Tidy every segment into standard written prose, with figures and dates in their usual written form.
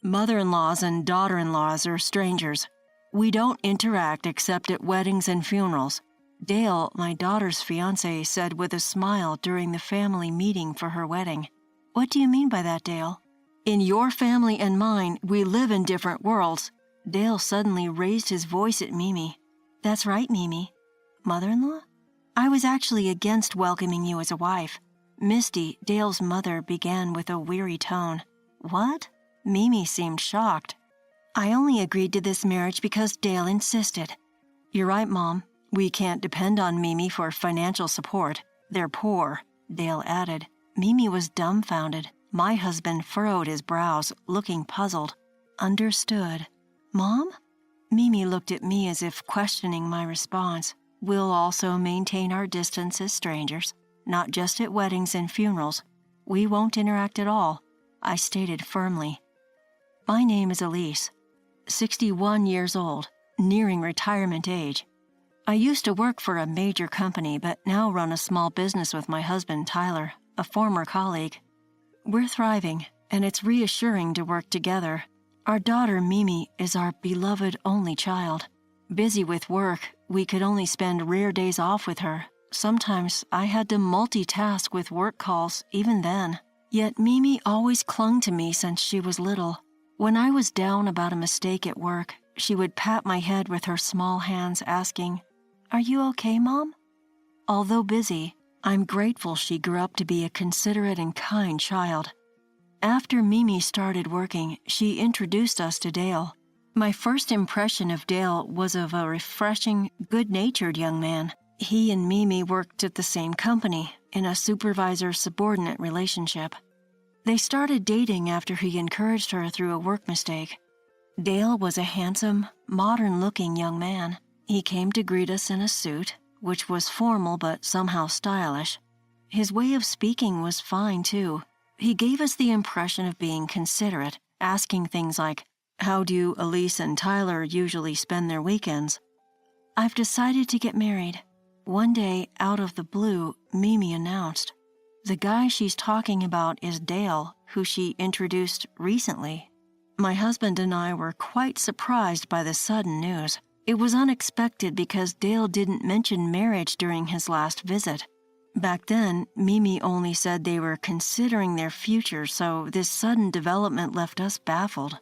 Mother-in-laws and daughter-in-laws are strangers. We don't interact except at weddings and funerals. Dale, my daughter's fiancé, said with a smile during the family meeting for her wedding. What do you mean by that, Dale? In your family and mine, we live in different worlds. Dale suddenly raised his voice at Mimi. That's right, Mimi. Mother-in-law? I was actually against welcoming you as a wife. Misty, Dale's mother, began with a weary tone. What? Mimi seemed shocked. I only agreed to this marriage because Dale insisted. You're right, Mom. We can't depend on Mimi for financial support. They're poor, Dale added. Mimi was dumbfounded. My husband furrowed his brows, looking puzzled. Understood. Mom? Mimi looked at me as if questioning my response. We'll also maintain our distance as strangers, not just at weddings and funerals. We won't interact at all, I stated firmly. My name is Elise, 61 years old, nearing retirement age. I used to work for a major company, but now run a small business with my husband, Tyler, a former colleague. We're thriving, and it's reassuring to work together. Our daughter, Mimi, is our beloved only child. Busy with work, we could only spend rare days off with her. Sometimes I had to multitask with work calls, even then. Yet Mimi always clung to me since she was little. When I was down about a mistake at work, she would pat my head with her small hands, asking, Are you okay, Mom? Although busy, I'm grateful she grew up to be a considerate and kind child. After Mimi started working, she introduced us to Dale. My first impression of Dale was of a refreshing, good-natured young man. He and Mimi worked at the same company, in a supervisor-subordinate relationship. They started dating after he encouraged her through a work mistake. Dale was a handsome, modern-looking young man. He came to greet us in a suit, which was formal but somehow stylish. His way of speaking was fine, too. He gave us the impression of being considerate, asking things like, How do Elise and Tyler usually spend their weekends? I've decided to get married. One day, out of the blue, Mimi announced. The guy she's talking about is Dale, who she introduced recently. My husband and I were quite surprised by the sudden news. It was unexpected because Dale didn't mention marriage during his last visit. Back then, Mimi only said they were considering their future, so this sudden development left us baffled.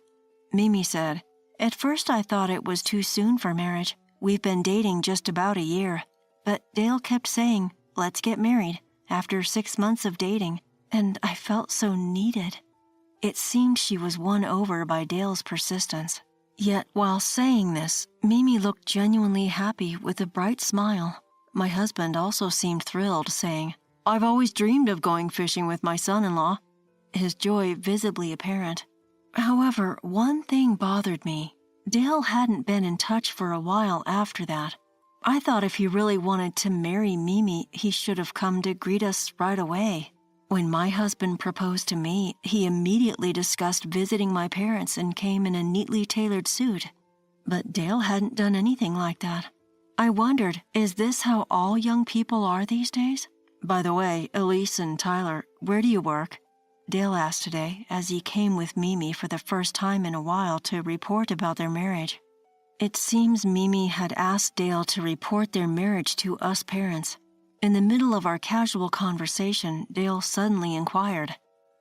Mimi said, At first I thought it was too soon for marriage. We've been dating just about a year. But Dale kept saying, Let's get married, after 6 months of dating, and I felt so needed. It seemed she was won over by Dale's persistence. Yet, while saying this, Mimi looked genuinely happy with a bright smile. My husband also seemed thrilled, saying, I've always dreamed of going fishing with my son-in-law, his joy visibly apparent. However, one thing bothered me. Dale hadn't been in touch for a while after that. I thought if he really wanted to marry Mimi, he should have come to greet us right away. When my husband proposed to me, he immediately discussed visiting my parents and came in a neatly tailored suit. But Dale hadn't done anything like that. I wondered, is this how all young people are these days? By the way, Elise and Tyler, where do you work? Dale asked today as he came with Mimi for the first time in a while to report about their marriage. It seems Mimi had asked Dale to report their marriage to us parents. In the middle of our casual conversation, Dale suddenly inquired.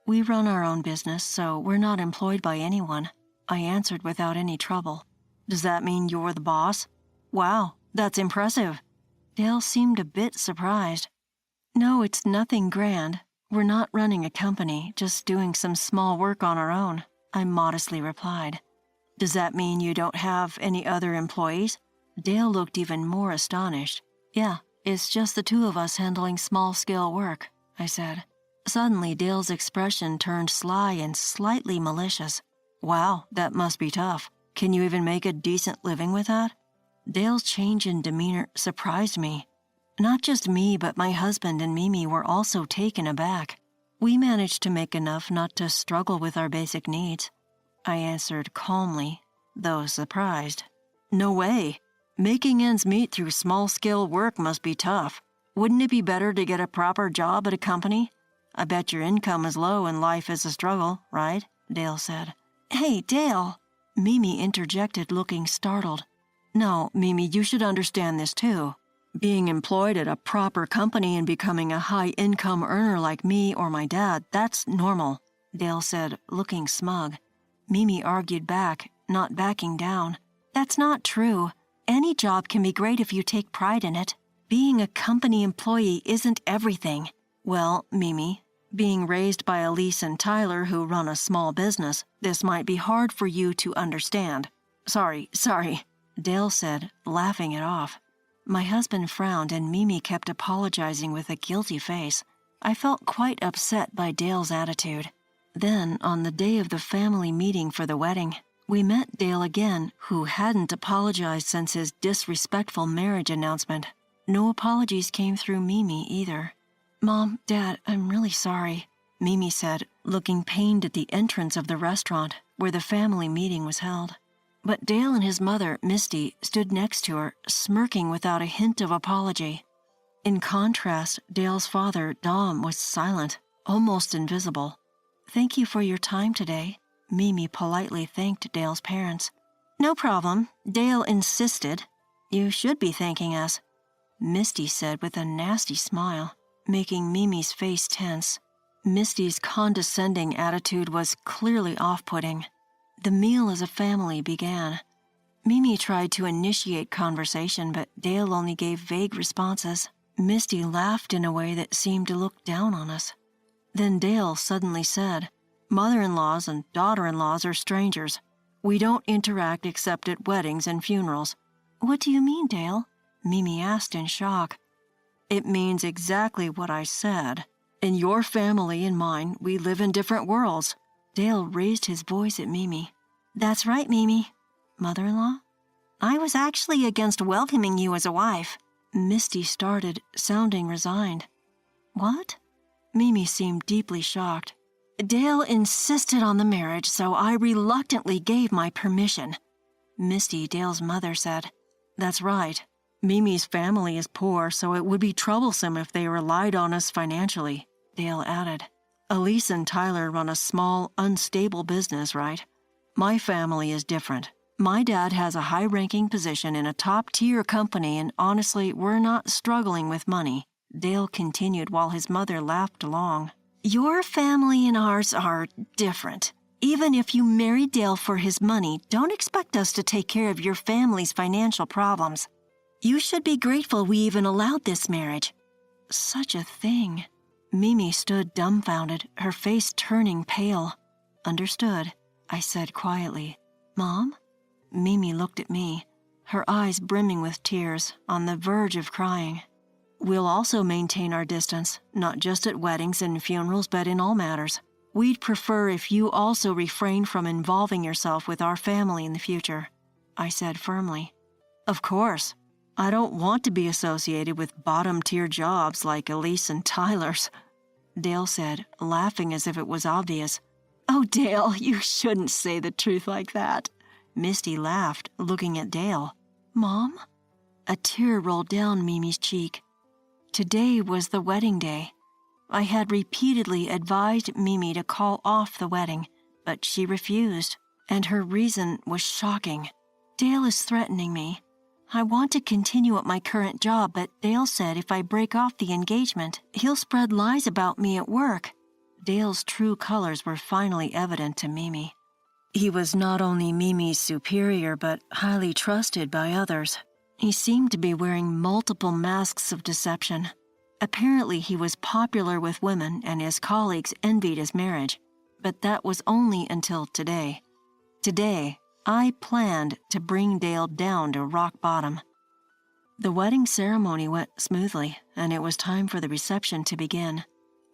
We run our own business, so we're not employed by anyone. I answered without any trouble. Does that mean you're the boss? Wow, that's impressive. Dale seemed a bit surprised. No, it's nothing grand. We're not running a company, just doing some small work on our own, I modestly replied. Does that mean you don't have any other employees? Dale looked even more astonished. Yeah, it's just the two of us handling small-scale work, I said. Suddenly, Dale's expression turned sly and slightly malicious. Wow, that must be tough. Can you even make a decent living with that? Dale's change in demeanor surprised me. Not just me, but my husband and Mimi were also taken aback. We managed to make enough not to struggle with our basic needs. I answered calmly, though surprised. No way. Making ends meet through small-scale work must be tough. Wouldn't it be better to get a proper job at a company? I bet your income is low and life is a struggle, right? Dale said. Hey, Dale, Mimi interjected, looking startled. No, Mimi, you should understand this too. Being employed at a proper company and becoming a high-income earner like me or my dad, that's normal, Dale said, looking smug. Mimi argued back, not backing down. That's not true. Any job can be great if you take pride in it. Being a company employee isn't everything. Well, Mimi, being raised by Elise and Tyler, who run a small business, this might be hard for you to understand. Sorry, Dale said, laughing it off. My husband frowned and Mimi kept apologizing with a guilty face. I felt quite upset by Dale's attitude. Then, on the day of the family meeting for the wedding, we met Dale again, who hadn't apologized since his disrespectful marriage announcement. No apologies came through Mimi either. Mom, Dad, I'm really sorry, Mimi said, looking pained at the entrance of the restaurant where the family meeting was held. But Dale and his mother, Misty, stood next to her, smirking without a hint of apology. In contrast, Dale's father, Dom, was silent, almost invisible. Thank you for your time today, Mimi politely thanked Dale's parents. No problem, Dale insisted. You should be thanking us, Misty said with a nasty smile, making Mimi's face tense. Misty's condescending attitude was clearly off-putting. The meal as a family began. Mimi tried to initiate conversation, but Dale only gave vague responses. Misty laughed in a way that seemed to look down on us. Then Dale suddenly said, Mother-in-laws and daughter-in-laws are strangers. We don't interact except at weddings and funerals. What do you mean, Dale? Mimi asked in shock. It means exactly what I said. In your family and mine, we live in different worlds. Dale raised his voice at Mimi. That's right, Mimi. Mother-in-law? I was actually against welcoming you as a wife. Misty started, sounding resigned. What? Mimi seemed deeply shocked. Dale insisted on the marriage, so I reluctantly gave my permission. Misty, Dale's mother, said. That's right. Mimi's family is poor, so it would be troublesome if they relied on us financially, Dale added. Elise and Tyler run a small, unstable business, right? My family is different. My dad has a high-ranking position in a top-tier company, and honestly, we're not struggling with money, Dale continued while his mother laughed along. Your family and ours are different. Even if you married Dale for his money, don't expect us to take care of your family's financial problems. You should be grateful we even allowed this marriage. Such a thing. Mimi stood dumbfounded, her face turning pale. Understood, I said quietly. Mom? Mimi looked at me, her eyes brimming with tears, on the verge of crying. We'll also maintain our distance, not just at weddings and funerals, but in all matters. We'd prefer if you also refrain from involving yourself with our family in the future, I said firmly. Of course. I don't want to be associated with bottom-tier jobs like Elise and Tyler's, Dale said, laughing as if it was obvious. Oh, Dale, you shouldn't say the truth like that. Misty laughed, looking at Dale. Mom? A tear rolled down Mimi's cheek. Today was the wedding day. I had repeatedly advised Mimi to call off the wedding, but she refused, and her reason was shocking. Dale is threatening me. I want to continue at my current job, but Dale said if I break off the engagement, he'll spread lies about me at work. Dale's true colors were finally evident to Mimi. He was not only Mimi's superior, but highly trusted by others. He seemed to be wearing multiple masks of deception. Apparently, he was popular with women, and his colleagues envied his marriage. But that was only until today. Today, I planned to bring Dale down to rock bottom. The wedding ceremony went smoothly, and it was time for the reception to begin.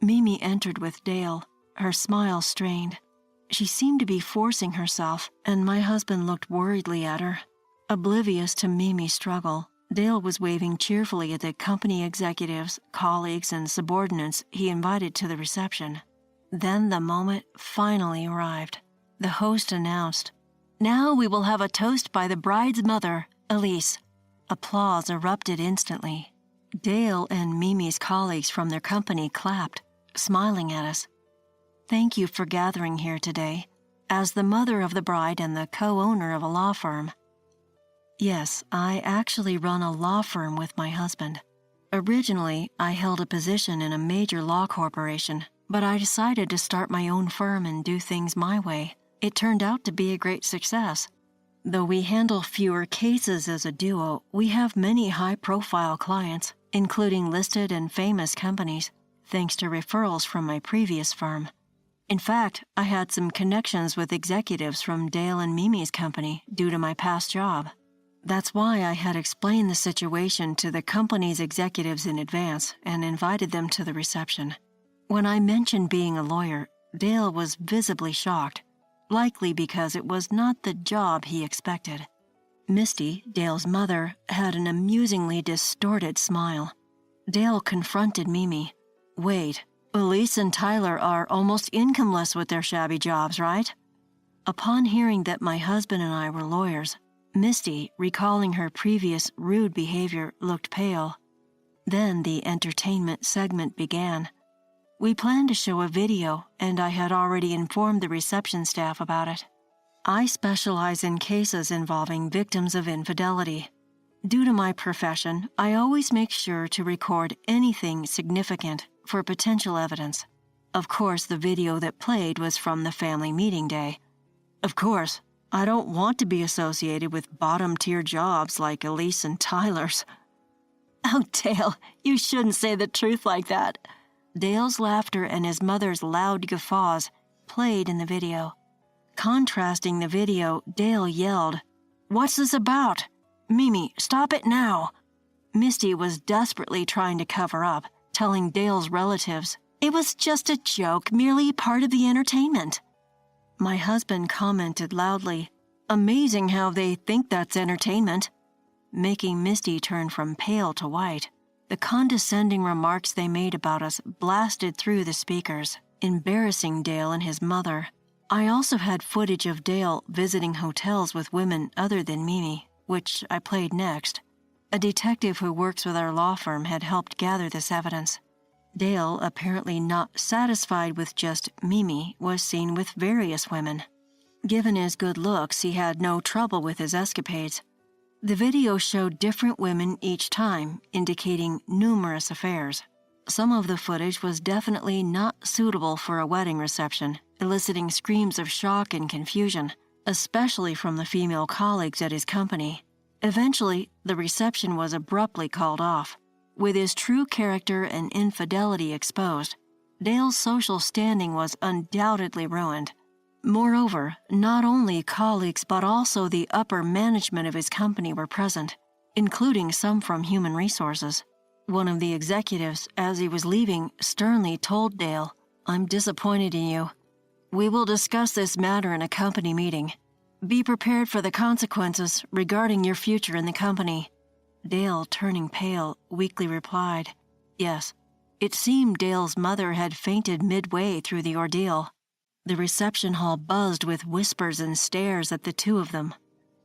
Mimi entered with Dale, her smile strained. She seemed to be forcing herself, and my husband looked worriedly at her. Oblivious to Mimi's struggle, Dale was waving cheerfully at the company executives, colleagues, and subordinates he invited to the reception. Then the moment finally arrived. The host announced, "Now we will have a toast by the bride's mother, Elise." Applause erupted instantly. Dale and Mimi's colleagues from their company clapped, smiling at us. "Thank you for gathering here today. as the mother of the bride and the co-owner of a law firm. Yes, I actually run a law firm with my husband. Originally, I held a position in a major law corporation, but I decided to start my own firm and do things my way. It turned out to be a great success. Though we handle fewer cases as a duo, we have many high-profile clients, including listed and famous companies, thanks to referrals from my previous firm. In fact, I had some connections with executives from Dale and Mimi's company due to my past job. That's why I had explained the situation to the company's executives in advance and invited them to the reception. When I mentioned being a lawyer, Dale was visibly shocked, likely because it was not the job he expected. Misty, Dale's mother, had an amusingly distorted smile. Dale confronted Mimi. "Wait, Elise and Tyler are almost incomeless with their shabby jobs, right?" Upon hearing that my husband and I were lawyers, Misty, recalling her previous rude behavior, looked pale. Then the entertainment segment began. We planned to show a video, and I had already informed the reception staff about it. I specialize in cases involving victims of infidelity. Due to my profession, I always make sure to record anything significant for potential evidence. Of course, the video that played was from the family meeting day. Of course, I don't want to be associated with bottom-tier jobs like Elise and Tyler's. "Oh, Dale, you shouldn't say the truth like that." Dale's laughter and his mother's loud guffaws played in the video. Contrasting the video, Dale yelled, "What's this about? Mimi, stop it now." Misty was desperately trying to cover up, telling Dale's relatives, "It was just a joke, merely part of the entertainment." My husband commented loudly, "Amazing how they think that's entertainment," making Misty turn from pale to white. The condescending remarks they made about us blasted through the speakers, embarrassing Dale and his mother. I also had footage of Dale visiting hotels with women other than Mimi, which I played next. A detective who works with our law firm had helped gather this evidence. Dale, apparently not satisfied with just Mimi, was seen with various women. Given his good looks, he had no trouble with his escapades. The video showed different women each time, indicating numerous affairs. Some of the footage was definitely not suitable for a wedding reception, eliciting screams of shock and confusion, especially from the female colleagues at his company. Eventually, the reception was abruptly called off. With his true character and infidelity exposed, Dale's social standing was undoubtedly ruined. Moreover, not only colleagues but also the upper management of his company were present, including some from human resources. One of the executives, as he was leaving, sternly told Dale, "I'm disappointed in you. We will discuss this matter in a company meeting. Be prepared for the consequences regarding your future in the company." Dale, turning pale, weakly replied, "Yes." It seemed Dale's mother had fainted midway through the ordeal. The reception hall buzzed with whispers and stares at the two of them.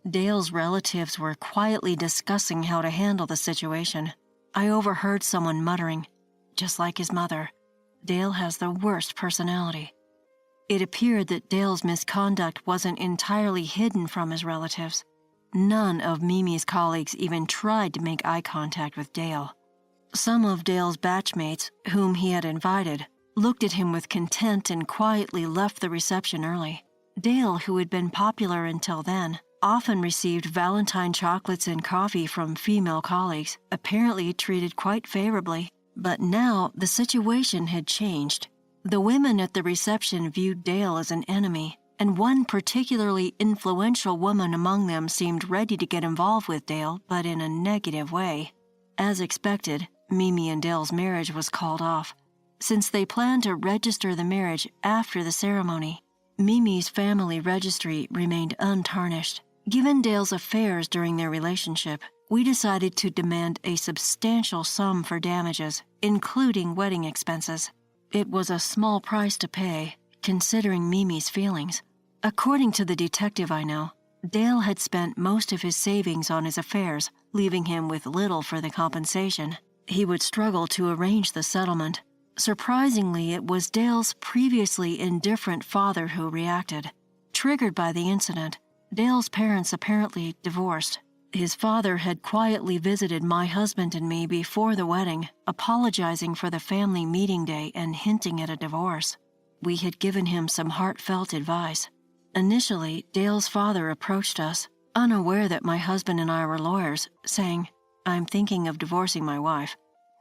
Dale's relatives were quietly discussing how to handle the situation. I overheard someone muttering, "Just like his mother, Dale has the worst personality." It appeared that Dale's misconduct wasn't entirely hidden from his relatives. None of Mimi's colleagues even tried to make eye contact with Dale. Some of Dale's batchmates, whom he had invited, looked at him with contempt and quietly left the reception early. Dale, who had been popular until then, often received Valentine chocolates and coffee from female colleagues, apparently treated quite favorably. But now the situation had changed. The women at the reception viewed Dale as an enemy, and one particularly influential woman among them seemed ready to get involved with Dale, but in a negative way. As expected, Mimi and Dale's marriage was called off, since they planned to register the marriage after the ceremony. Mimi's family registry remained untarnished. Given Dale's affairs during their relationship, we decided to demand a substantial sum for damages, including wedding expenses. It was a small price to pay, considering Mimi's feelings. According to the detective I know, Dale had spent most of his savings on his affairs, leaving him with little for the compensation. He would struggle to arrange the settlement. Surprisingly, it was Dale's previously indifferent father who reacted. triggered by the incident. Dale's parents apparently divorced. His father had quietly visited my husband and me before the wedding, apologizing for the family meeting day and hinting at a divorce. We had given him some heartfelt advice. Initially, Dale's father approached us, unaware that my husband and I were lawyers, saying, "I'm thinking of divorcing my wife."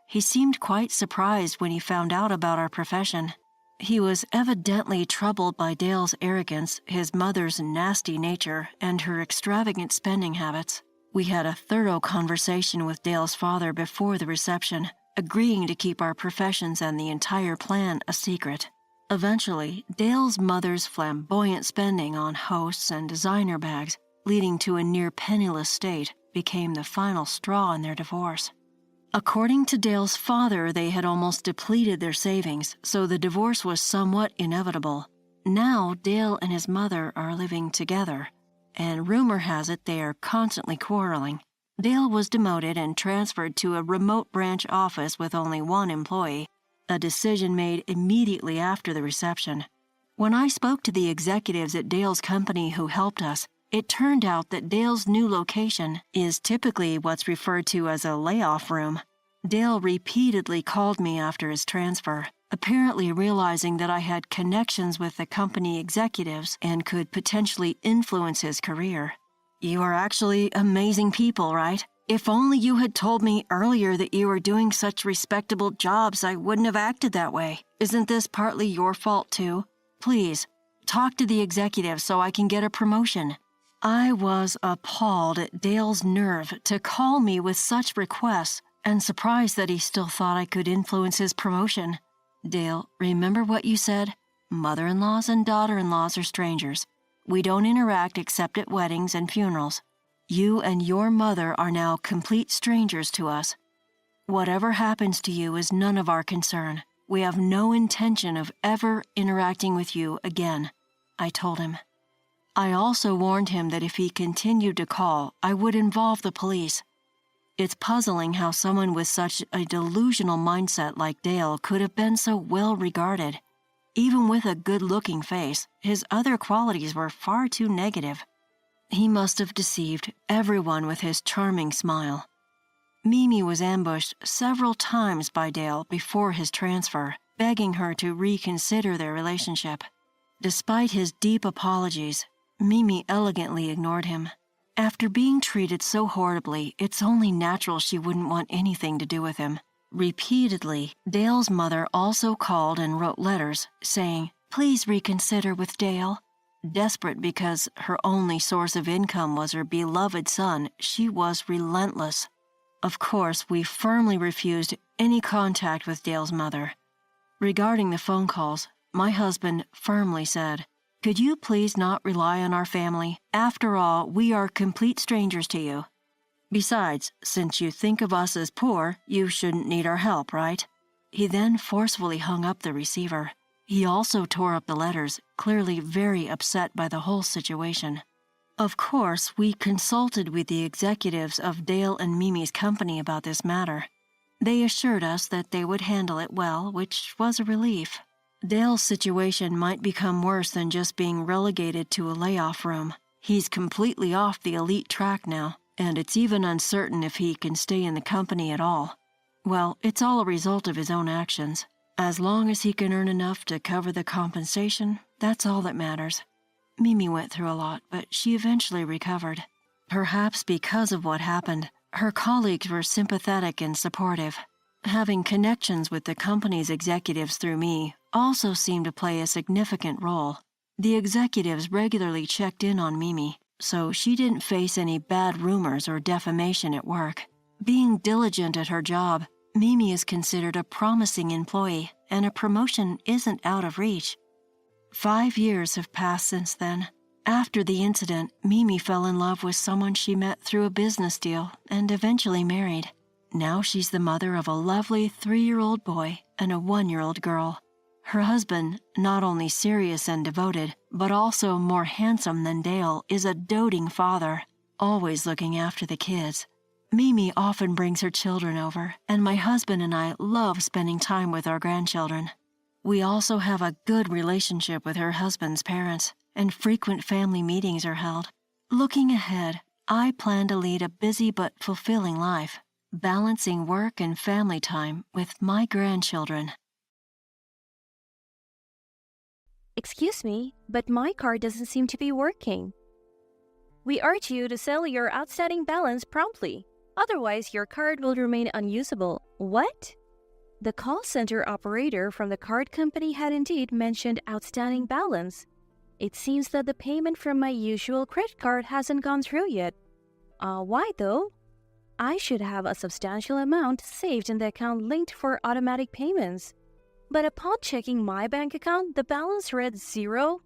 He seemed quite surprised when he found out about our profession. He was evidently troubled by Dale's arrogance, his mother's nasty nature, and her extravagant spending habits. We had a thorough conversation with Dale's father before the reception, agreeing to keep our professions and the entire plan a secret. Eventually, Dale's mother's flamboyant spending on hosts and designer bags, leading to a near penniless state, became the final straw in their divorce. According to Dale's father, they had almost depleted their savings, so the divorce was somewhat inevitable. Now, Dale and his mother are living together, and rumor has it they are constantly quarreling. Dale was demoted and transferred to a remote branch office with only one employee, a decision made immediately after the reception. When I spoke to the executives at Dale's company who helped us, it turned out that Dale's new location is typically what's referred to as a layoff room. Dale repeatedly called me after his transfer, apparently realizing that I had connections with the company executives and could potentially influence his career. "You are actually amazing people, right? If only you had told me earlier that you were doing such respectable jobs, I wouldn't have acted that way. Isn't this partly your fault too? Please, talk to the executives so I can get a promotion." I was appalled at Dale's nerve to call me with such requests and surprised that he still thought I could influence his promotion. "Dale, remember what you said? Mother-in-laws and daughter-in-laws are strangers. We don't interact except at weddings and funerals. You and your mother are now complete strangers to us. Whatever happens to you is none of our concern. We have no intention of ever interacting with you again," I told him. I also warned him that if he continued to call, I would involve the police. It's puzzling how someone with such a delusional mindset like Dale could have been so well regarded. Even with a good-looking face, his other qualities were far too negative. He must have deceived everyone with his charming smile. Mimi was ambushed several times by Dale before his transfer, begging her to reconsider their relationship. Despite his deep apologies, Mimi elegantly ignored him. After being treated so horribly, it's only natural she wouldn't want anything to do with him. Repeatedly, Dale's mother also called and wrote letters saying, "Please reconsider with Dale." Desperate because her only source of income was her beloved son, she was relentless. Of course, we firmly refused any contact with Dale's mother. Regarding the phone calls, my husband firmly said, "Could you please not rely on our family? After all, we are complete strangers to you. Besides, since you think of us as poor, you shouldn't need our help, right?" He then forcefully hung up the receiver. He also tore up the letters, clearly very upset by the whole situation. Of course, we consulted with the executives of Dale and Mimi's company about this matter. They assured us that they would handle it well, which was a relief. Dale's situation might become worse than just being relegated to a layoff room. He's completely off the elite track now, and it's even uncertain if he can stay in the company at all. Well, it's all a result of his own actions. As long as he can earn enough to cover the compensation, that's all that matters. Mimi went through a lot, but she eventually recovered. Perhaps because of what happened, her colleagues were sympathetic and supportive. Having connections with the company's executives through me also seemed to play a significant role. The executives regularly checked in on Mimi, so she didn't face any bad rumors or defamation at work. Being diligent at her job, Mimi is considered a promising employee, and a promotion isn't out of reach. 5 years have passed since then. After the incident, Mimi fell in love with someone she met through a business deal and eventually married. Now she's the mother of a lovely 3-year-old boy and a 1-year-old girl. Her husband, not only serious and devoted, but also more handsome than Dale, is a doting father, always looking after the kids. Mimi often brings her children over, and my husband and I love spending time with our grandchildren. We also have a good relationship with her husband's parents, and frequent family meetings are held. Looking ahead, I plan to lead a busy but fulfilling life, balancing work and family time with my grandchildren. Excuse me, but my card doesn't seem to be working. We urge you to sell your outstanding balance promptly. Otherwise, your card will remain unusable. What? The call center operator from the card company had indeed mentioned outstanding balance. It seems that the payment from my usual credit card hasn't gone through yet. Why though? I should have a substantial amount saved in the account linked for automatic payments. But upon checking my bank account, the balance read $0.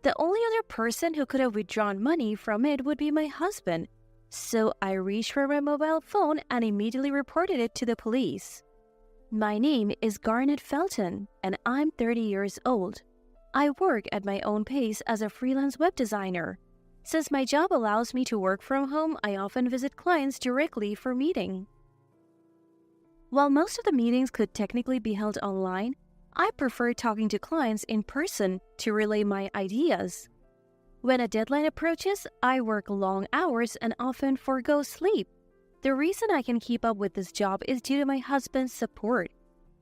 The only other person who could have withdrawn money from it would be my husband. So I reached for my mobile phone and immediately reported it to the police. My name is Garnet Felton, and I'm 30 years old. I work at my own pace as a freelance web designer. Since my job allows me to work from home, I often visit clients directly for meeting. While most of the meetings could technically be held online, I prefer talking to clients in person to relay my ideas. When a deadline approaches, I work long hours and often forgo sleep. The reason I can keep up with this job is due to my husband's support.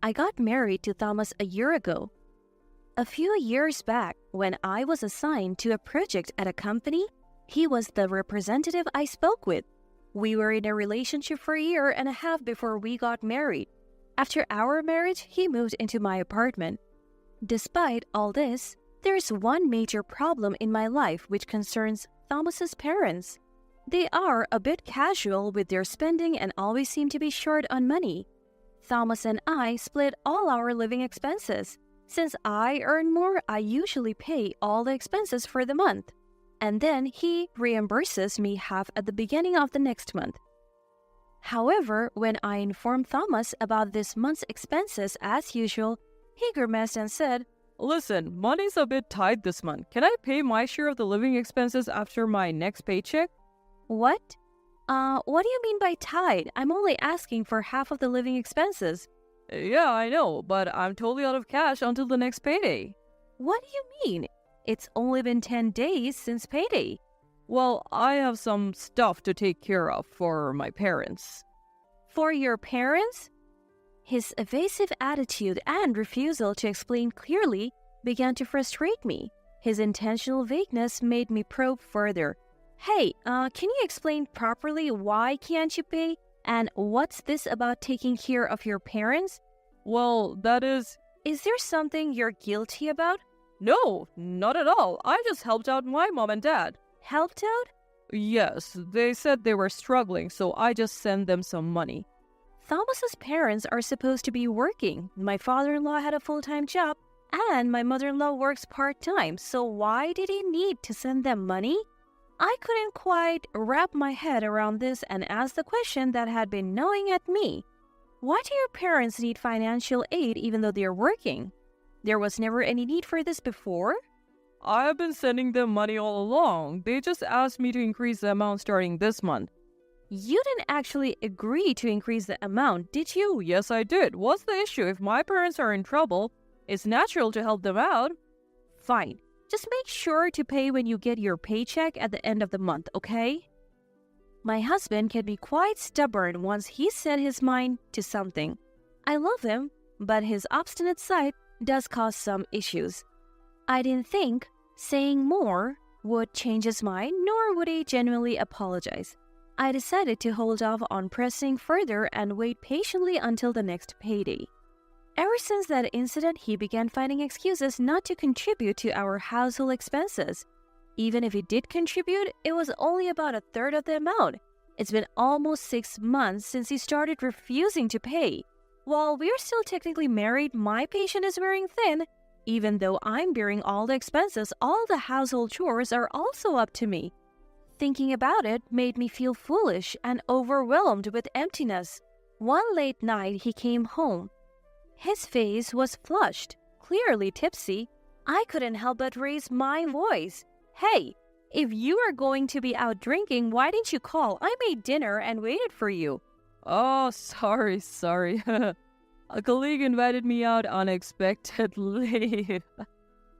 I got married to Thomas a year ago. A few years back, when I was assigned to a project at a company, he was the representative I spoke with. We were in a relationship for a year and a half before we got married. After our marriage, he moved into my apartment. Despite all this, there's one major problem in my life which concerns Thomas's parents. They are a bit casual with their spending and always seem to be short on money. Thomas and I split all our living expenses. Since I earn more, I usually pay all the expenses for the month, and then he reimburses me half at the beginning of the next month. However, when I informed Thomas about this month's expenses as usual, he grimaced and said, "Listen, money's a bit tight this month. Can I pay my share of the living expenses after my next paycheck?" What? What do you mean by tight? I'm only asking for half of the living expenses. Yeah, I know, but I'm totally out of cash until the next payday. What do you mean? It's only been 10 days since payday. Well, I have some stuff to take care of for my parents. For your parents? His evasive attitude and refusal to explain clearly began to frustrate me. His intentional vagueness made me probe further. Hey, can you explain properly why can't you pay? And what's this about taking care of your parents? Well, that is... Is there something you're guilty about? No, not at all. I just helped out my mom and dad. Helped out? Yes, they said they were struggling, so I just sent them some money. Thomas's parents are supposed to be working. My father-in-law had a full-time job, and my mother-in-law works part-time, so why did he need to send them money? I couldn't quite wrap my head around this and asked the question that had been gnawing at me. Why do your parents need financial aid even though they're working? There was never any need for this before? I have been sending them money all along. They just asked me to increase the amount starting this month. You didn't actually agree to increase the amount, did you? Yes, I did. What's the issue? If my parents are in trouble, it's natural to help them out. Fine. Just make sure to pay when you get your paycheck at the end of the month, okay? My husband can be quite stubborn once he set his mind to something. I love him, but his obstinate side does cause some issues. I didn't think saying more would change his mind, nor would he genuinely apologize. I decided to hold off on pressing further and wait patiently until the next payday. Ever since that incident, he began finding excuses not to contribute to our household expenses. Even if he did contribute, it was only about a third of the amount. It's been almost 6 months since he started refusing to pay. While we're still technically married, my patient is wearing thin. Even though I'm bearing all the expenses, all the household chores are also up to me. Thinking about it made me feel foolish and overwhelmed with emptiness. One late night, he came home. His face was flushed, clearly tipsy. I couldn't help but raise my voice. Hey, if you are going to be out drinking, why didn't you call? I made dinner and waited for you. Oh, sorry. A colleague invited me out unexpectedly.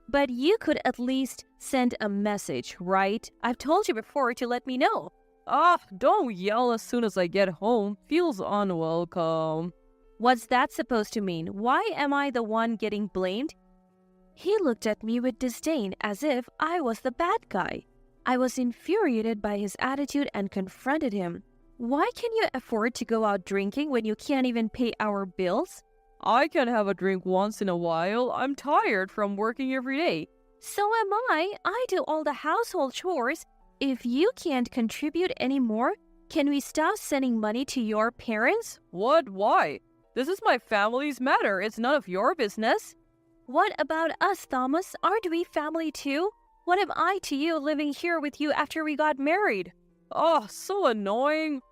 But you could at least send a message, right? I've told you before to let me know. Ah, don't yell as soon as I get home. Feels unwelcome. What's that supposed to mean? Why am I the one getting blamed? He looked at me with disdain as if I was the bad guy. I was infuriated by his attitude and confronted him. Why can you afford to go out drinking when you can't even pay our bills? I can have a drink once in a while. I'm tired from working every day. So am I. I do all the household chores. If you can't contribute anymore, can we stop sending money to your parents? What? Why? This is my family's matter. It's none of your business. What about us, Thomas? Aren't we family too? What am I to you living here with you after we got married? Oh, so annoying.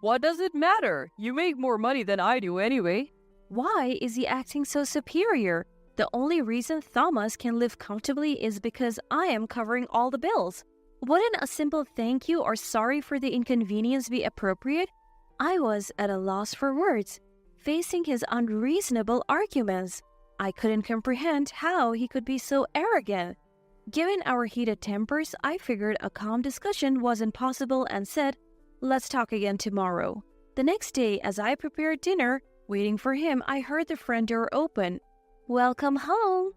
What does it matter? You make more money than I do anyway. Why is he acting so superior? The only reason Thomas can live comfortably is because I am covering all the bills. Wouldn't a simple thank you or sorry for the inconvenience be appropriate? I was at a loss for words, facing his unreasonable arguments. I couldn't comprehend how he could be so arrogant. Given our heated tempers, I figured a calm discussion wasn't possible and said, "Let's talk again tomorrow." The next day, as I prepared dinner, waiting for him, I heard the front door open. "Welcome home."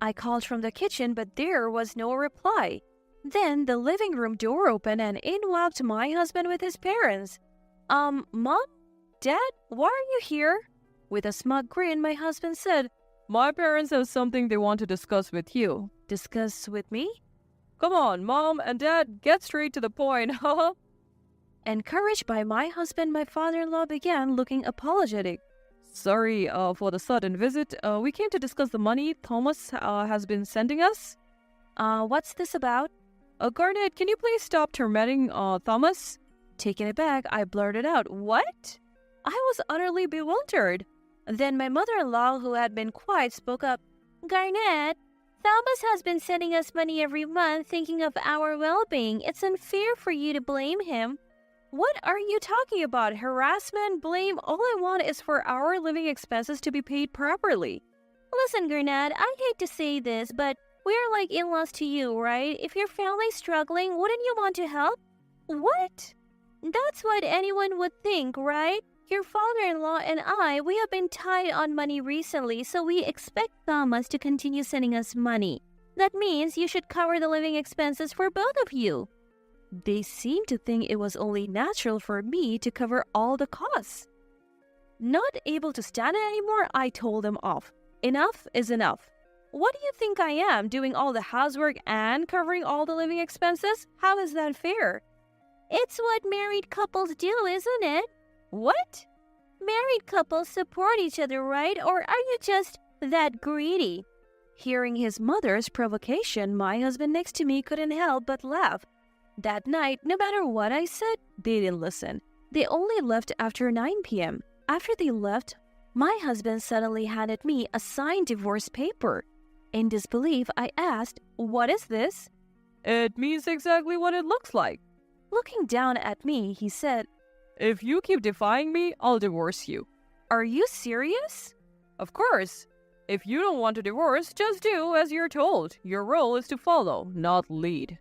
I called from the kitchen, but there was no reply. Then the living room door opened and in walked my husband with his parents. Mom? Dad? Why are you here?" With a smug grin, my husband said, My parents have something they want to discuss with you. "Discuss with me?" Come on, Mom and Dad, get straight to the point, haha. Encouraged by my husband, my father-in-law began looking apologetic. Sorry for the sudden visit. We came to discuss the money Thomas has been sending us. What's this about?" Garnet, can you please stop tormenting Thomas? Taken aback, I blurted out, "What?" I was utterly bewildered. Then my mother-in-law, who had been quiet, spoke up. "Garnet, Thomas has been sending us money every month thinking of our well-being. It's unfair for you to blame him." "What are you talking about? Harassment? Blame? All I want is for our living expenses to be paid properly." "Listen, Garnet, I hate to say this, but we're like in-laws to you, right? If your family's struggling, wouldn't you want to help?" "What?" "That's what anyone would think, right? Your father-in-law and I, we have been tight on money recently, so we expect Thomas to continue sending us money. That means you should cover the living expenses for both of you." They seemed to think it was only natural for me to cover all the costs. Not able to stand it anymore, I told them off. Enough is enough. What do you think I am, doing all the housework and covering all the living expenses? How is that fair? "It's what married couples do, isn't it?" "What?" "Married couples support each other, right? Or are you just that greedy?" Hearing his mother's provocation, my husband next to me couldn't help but laugh. That night, no matter what I said, they didn't listen. They only left after 9 p.m. After they left, my husband suddenly handed me a signed divorce paper. In disbelief, I asked, "What is this?" It means exactly what it looks like. Looking down at me, he said, If you keep defying me, I'll divorce you. "Are you serious?" Of course. If you don't want to divorce, just do as you're told. Your role is to follow, not lead.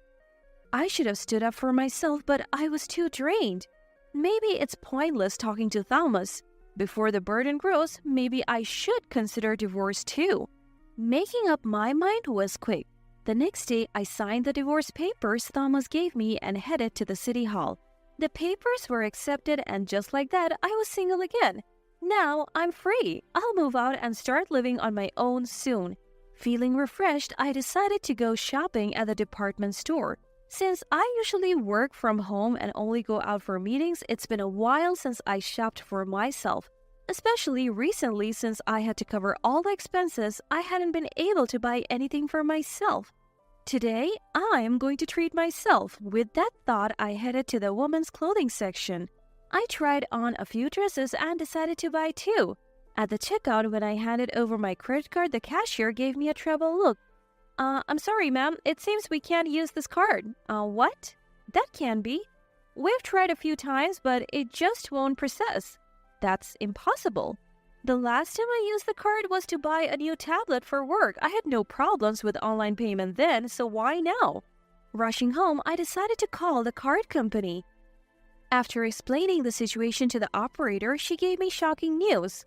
I should have stood up for myself, but I was too drained. Maybe it's pointless talking to Thomas. Before the burden grows, maybe I should consider divorce too. Making up my mind was quick. The next day, I signed the divorce papers Thomas gave me and headed to the city hall. The papers were accepted, and just like that, I was single again. Now I'm free. I'll move out and start living on my own soon. Feeling refreshed, I decided to go shopping at the department store. Since I usually work from home and only go out for meetings, it's been a while since I shopped for myself. Especially recently, since I had to cover all the expenses, I hadn't been able to buy anything for myself. Today, I am going to treat myself. With that thought, I headed to the women's clothing section. I tried on a few dresses and decided to buy 2. At the checkout, when I handed over my credit card, the cashier gave me a troubled look. I'm sorry, ma'am. It seems we can't use this card." What? That can be. We've tried a few times, but it just won't process." "That's impossible." The last time I used the card was to buy a new tablet for work. I had no problems with online payment then, so why now? Rushing home, I decided to call the card company. After explaining the situation to the operator, she gave me shocking news.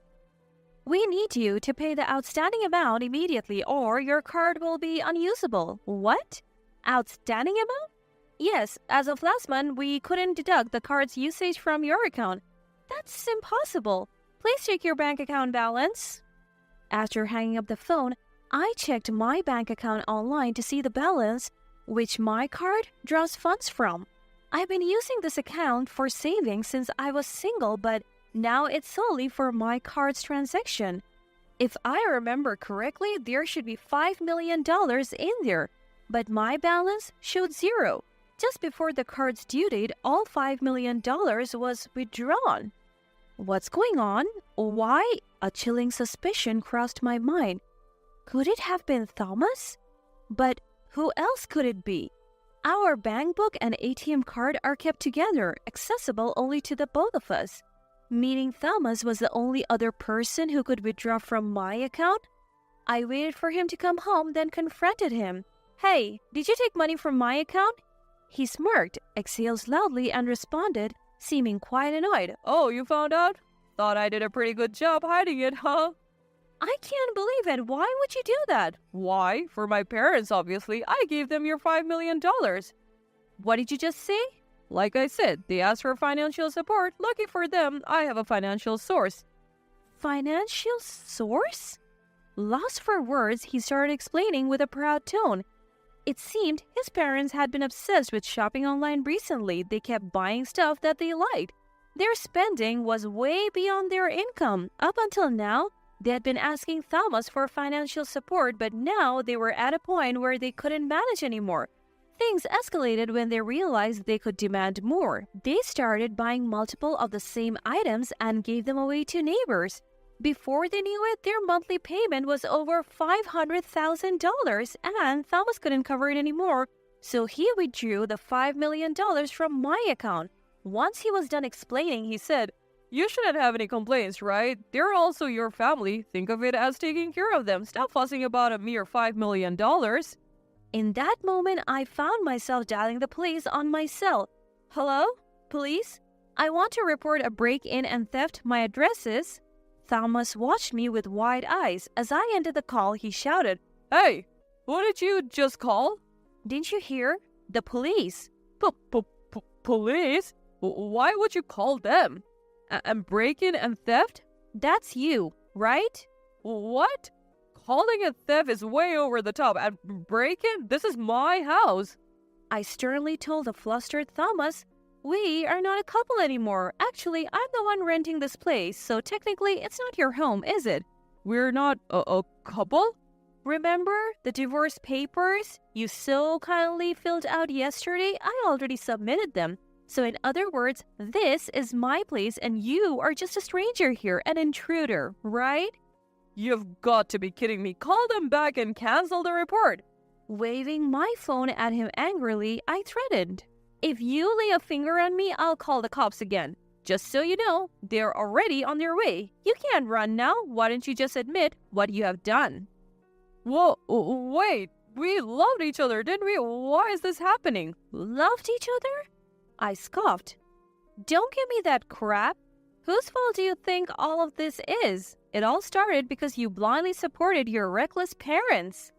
We need you to pay the outstanding amount immediately or your card will be unusable. What? Outstanding amount? Yes, as of last month, we couldn't deduct the card's usage from your account. That's impossible. Please check your bank account balance. After hanging up the phone, I checked my bank account online to see the balance, which my card draws funds from. I've been using this account for savings since I was single, but now it's solely for my card's transaction. If I remember correctly, there should be $5 million in there, but my balance showed zero. Just before the card's due date, all $5 million was withdrawn. What's going on? Why? A chilling suspicion crossed my mind. Could it have been Thomas? But who else could it be? Our bank book and ATM card are kept together, accessible only to the both of us. Meaning Thomas was the only other person who could withdraw from my account? I waited for him to come home, then confronted him. Hey, did you take money from my account? He smirked, exhaled loudly, and responded, seeming quite annoyed. Oh, you found out? Thought I did a pretty good job hiding it, huh? I can't believe it. Why would you do that? Why? For my parents, obviously. I gave them your $5 million. What did you just say? Like I said, they asked for financial support. Lucky for them, I have a financial source. Financial source? Lost for words, he started explaining with a proud tone. It seemed his parents had been obsessed with shopping online recently. They kept buying stuff that they liked. Their spending was way beyond their income. Up until now, they had been asking Thomas for financial support, but now they were at a point where they couldn't manage anymore. Things escalated when they realized they could demand more. They started buying multiple of the same items and gave them away to neighbors. Before they knew it, their monthly payment was over $500,000, and Thomas couldn't cover it anymore, so he withdrew the $5 million from my account. Once he was done explaining, he said, You shouldn't have any complaints, right? They're also your family. Think of it as taking care of them. Stop fussing about a mere $5 million. In that moment, I found myself dialing the police on my cell. Hello? Police? I want to report a break-in and theft. My address is... Thomas watched me with wide eyes. As I ended the call, he shouted, Hey, what did you just call? Didn't you hear? The police. Police? Why wowould you call them? And break-in and theft? That's you, right? What? Calling it theft is way over the top. And break-in? This is my house. I sternly told the flustered Thomas, We are not a couple anymore. Actually, I'm the one renting this place, so technically it's not your home, is it? We're not a couple? Remember the divorce papers you so kindly filled out yesterday? I already submitted them. So in other words, this is my place and you are just a stranger here, an intruder, right? You've got to be kidding me. Call them back and cancel the report. Waving my phone at him angrily, I threatened. If you lay a finger on me, I'll call the cops again. Just so you know, they're already on their way. You can't run now. Why don't you just admit what you have done? Whoa, wait. We loved each other, didn't we? Why is this happening? Loved each other? I scoffed. Don't give me that crap. Whose fault do you think all of this is? It all started because you blindly supported your reckless parents.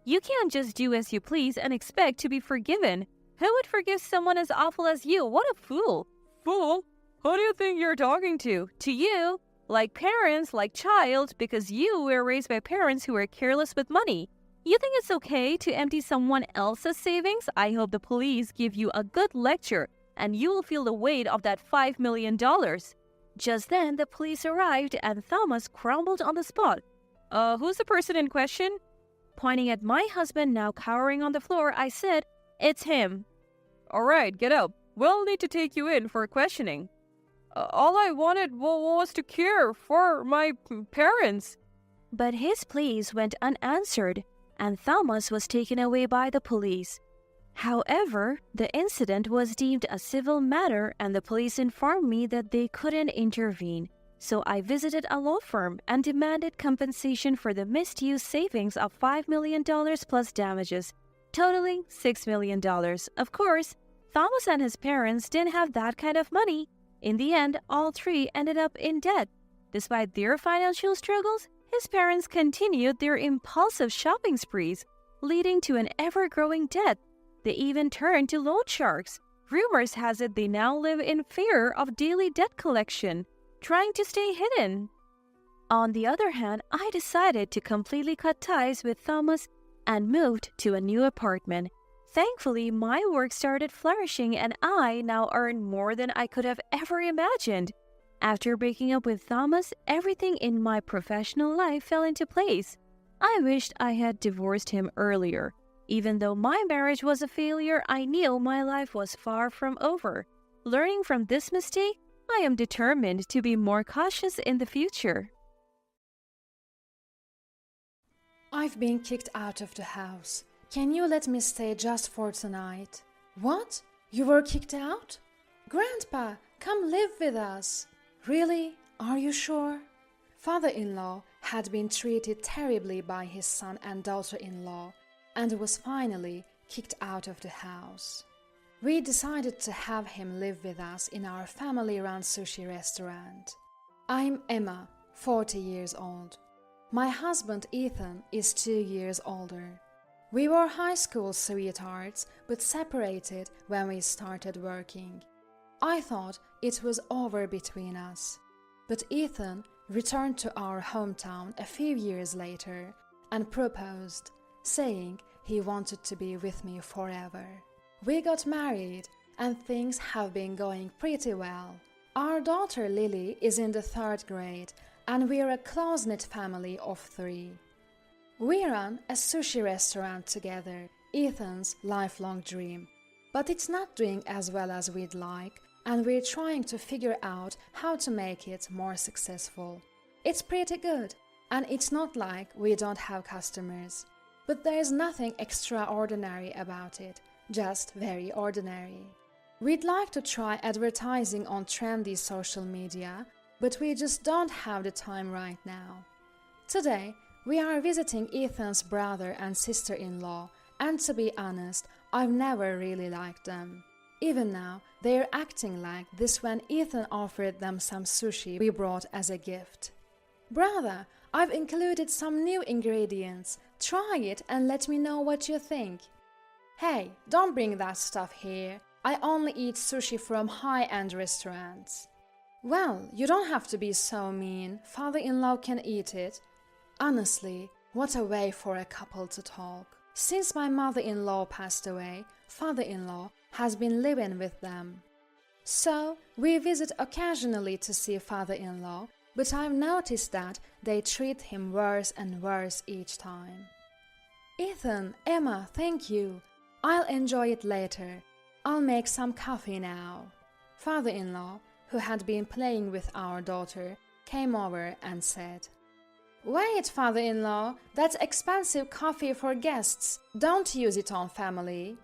You can't just do as you please and expect to be forgiven. Who would forgive someone as awful as you? What a fool. Fool? Who do you think you're talking to? To you. Like parents, like child, because you were raised by parents who were careless with money. You think it's okay to empty someone else's savings? I hope the police give you a good lecture and you will feel the weight of that $5 million. Just then, the police arrived and Thomas crumbled on the spot. Who's the person in question? Pointing at my husband now cowering on the floor, I said, It's him. All right, get up. We'll need to take you in for questioning. All I wanted was to care for my parents. But his pleas went unanswered, and Thomas was taken away by the police. However, the incident was deemed a civil matter and the police informed me that they couldn't intervene. So I visited a law firm and demanded compensation for the misused savings of $5 million plus damages, totaling $6 million. Of course, Thomas and his parents didn't have that kind of money. In the end, all three ended up in debt. Despite their financial struggles, his parents continued their impulsive shopping sprees, leading to an ever-growing debt. They even turned to loan sharks. Rumors has it they now live in fear of daily debt collection, trying to stay hidden. On the other hand, I decided to completely cut ties with Thomas and moved to a new apartment. Thankfully, my work started flourishing and I now earn more than I could have ever imagined. After breaking up with Thomas, everything in my professional life fell into place. I wished I had divorced him earlier. Even though my marriage was a failure, I knew my life was far from over. Learning from this mistake, I am determined to be more cautious in the future. I've been kicked out of the house. Can you let me stay just for tonight? What? You were kicked out? Grandpa, come live with us. Really? Are you sure? Father-in-law had been treated terribly by his son and daughter-in-law and was finally kicked out of the house. We decided to have him live with us in our family-run sushi restaurant. I'm Emma, 40 years old. My husband Ethan is 2 years older. We were high school sweethearts but separated when we started working. I thought it was over between us, but Ethan returned to our hometown a few years later and proposed, saying he wanted to be with me forever. We got married and things have been going pretty well. Our daughter Lily is in the 3rd grade and we're a close-knit family of 3. We run a sushi restaurant together, Ethan's lifelong dream. But it's not doing as well as we'd like, and we're trying to figure out how to make it more successful. It's pretty good, and it's not like we don't have customers. But there's nothing extraordinary about it, just very ordinary. We'd like to try advertising on trendy social media, but we just don't have the time right now. Today, we are visiting Ethan's brother and sister-in-law, and to be honest, I've never really liked them. Even now, they're acting like this when Ethan offered them some sushi we brought as a gift. Brother, I've included some new ingredients. Try it and let me know what you think. Hey, don't bring that stuff here. I only eat sushi from high-end restaurants. Well, you don't have to be so mean. Father-in-law can eat it. Honestly, what a way for a couple to talk. Since my mother-in-law passed away, father-in-law has been living with them. So, we visit occasionally to see father-in-law, but I've noticed that they treat him worse and worse each time. Ethan, Emma, thank you. I'll enjoy it later. I'll make some coffee now. Father-in-law, who had been playing with our daughter, came over and said, Wait, father-in-law, that's expensive coffee for guests. Don't use it on family.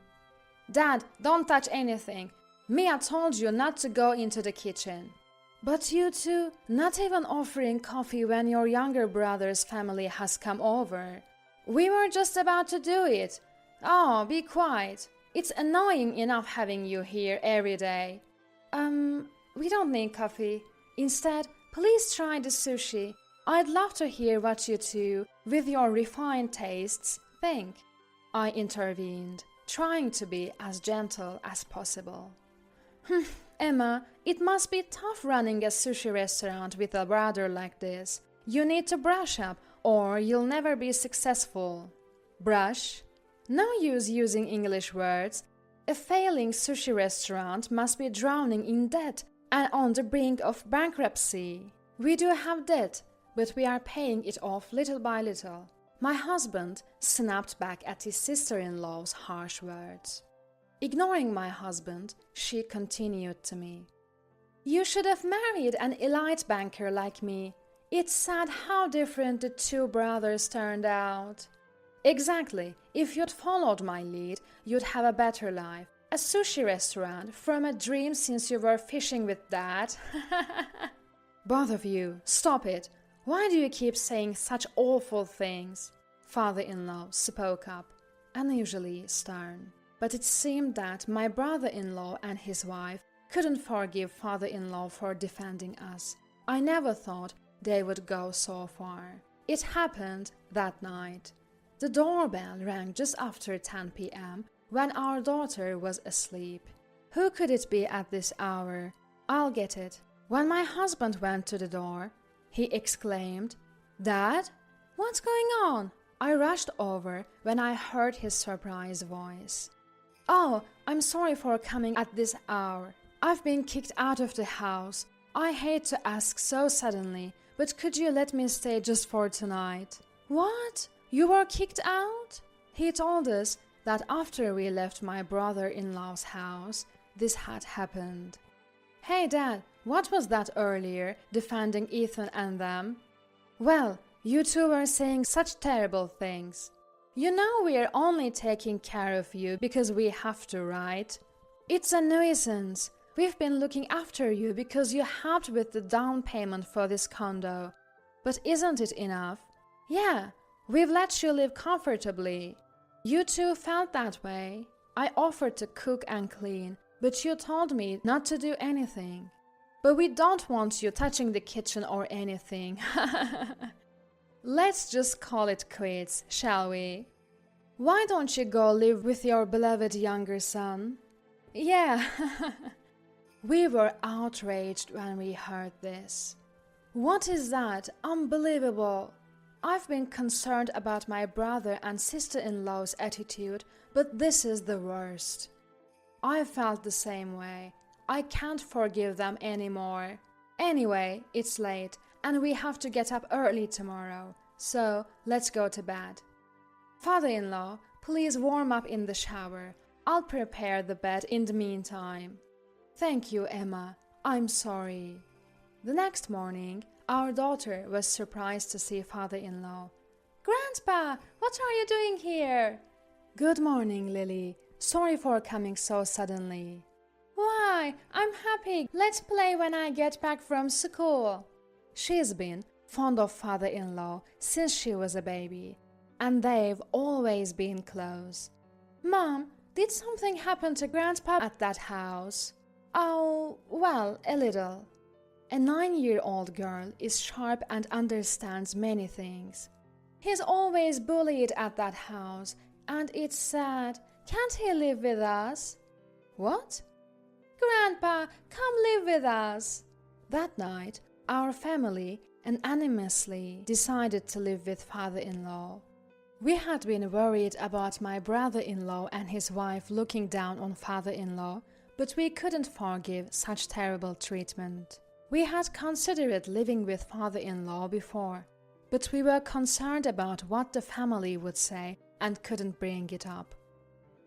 Dad, don't touch anything. Mia told you not to go into the kitchen. But you two, not even offering coffee when your younger brother's family has come over. We were just about to do it. Oh, be quiet. It's annoying enough having you here every day. We don't need coffee. Instead, please try the sushi. I'd love to hear what you two, with your refined tastes, think. I intervened, trying to be as gentle as possible. Emma, it must be tough running a sushi restaurant with a brother like this. You need to brush up, or you'll never be successful. Brush? No use using English words. A failing sushi restaurant must be drowning in debt and on the brink of bankruptcy. We do have debt, but we are paying it off little by little. My husband snapped back at his sister-in-law's harsh words. Ignoring my husband, she continued to me. You should have married an elite banker like me. It's sad how different the two brothers turned out. Exactly. If you'd followed my lead, you'd have a better life. A sushi restaurant from a dream since you were fishing with Dad. Both of you, stop it. Why do you keep saying such awful things? Father-in-law spoke up, unusually stern. But it seemed that my brother-in-law and his wife couldn't forgive father-in-law for defending us. I never thought they would go so far. It happened that night. The doorbell rang just after 10 p.m. when our daughter was asleep. Who could it be at this hour? I'll get it. When my husband went to the door, he exclaimed, "Dad, what's going on?" I rushed over when I heard his surprised voice. "Oh, I'm sorry for coming at this hour. I've been kicked out of the house. I hate to ask so suddenly, but could you let me stay just for tonight?" "What? You were kicked out?" He told us that after we left my brother-in-law's house, this had happened. "Hey, Dad, what was that earlier, defending Ethan and them?" "Well, you two were saying such terrible things. You know we're only taking care of you because we have to, right? It's a nuisance. We've been looking after you because you helped with the down payment for this condo. But isn't it enough? Yeah, we've let you live comfortably. You two felt that way. I offered to cook and clean, but you told me not to do anything. But we don't want you touching the kitchen or anything. Let's just call it quits, shall we? Why don't you go live with your beloved younger son?" Yeah. We were outraged when we heard this. What is that? Unbelievable. I've been concerned about my brother and sister-in-law's attitude, but this is the worst. I felt the same way. I can't forgive them anymore. Anyway, it's late, and we have to get up early tomorrow, so let's go to bed. Father-in-law, please warm up in the shower. I'll prepare the bed in the meantime. Thank you, Emma. I'm sorry. The next morning, our daughter was surprised to see father-in-law. "Grandpa, what are you doing here?" "Good morning, Lily. Sorry for coming so suddenly." "Why, I'm happy. Let's play when I get back from school." She's been fond of father-in-law since she was a baby, and they've always been close. "Mom, did something happen to Grandpa at that house?" "Oh, well, a little." A 9-year-old girl is sharp and understands many things. "He's always bullied at that house, and it's sad. Can't he live with us?" "What?" "Grandpa, come live with us." That night, our family unanimously decided to live with father-in-law. We had been worried about my brother-in-law and his wife looking down on father-in-law, but we couldn't forgive such terrible treatment. We had considered living with father-in-law before, but we were concerned about what the family would say and couldn't bring it up.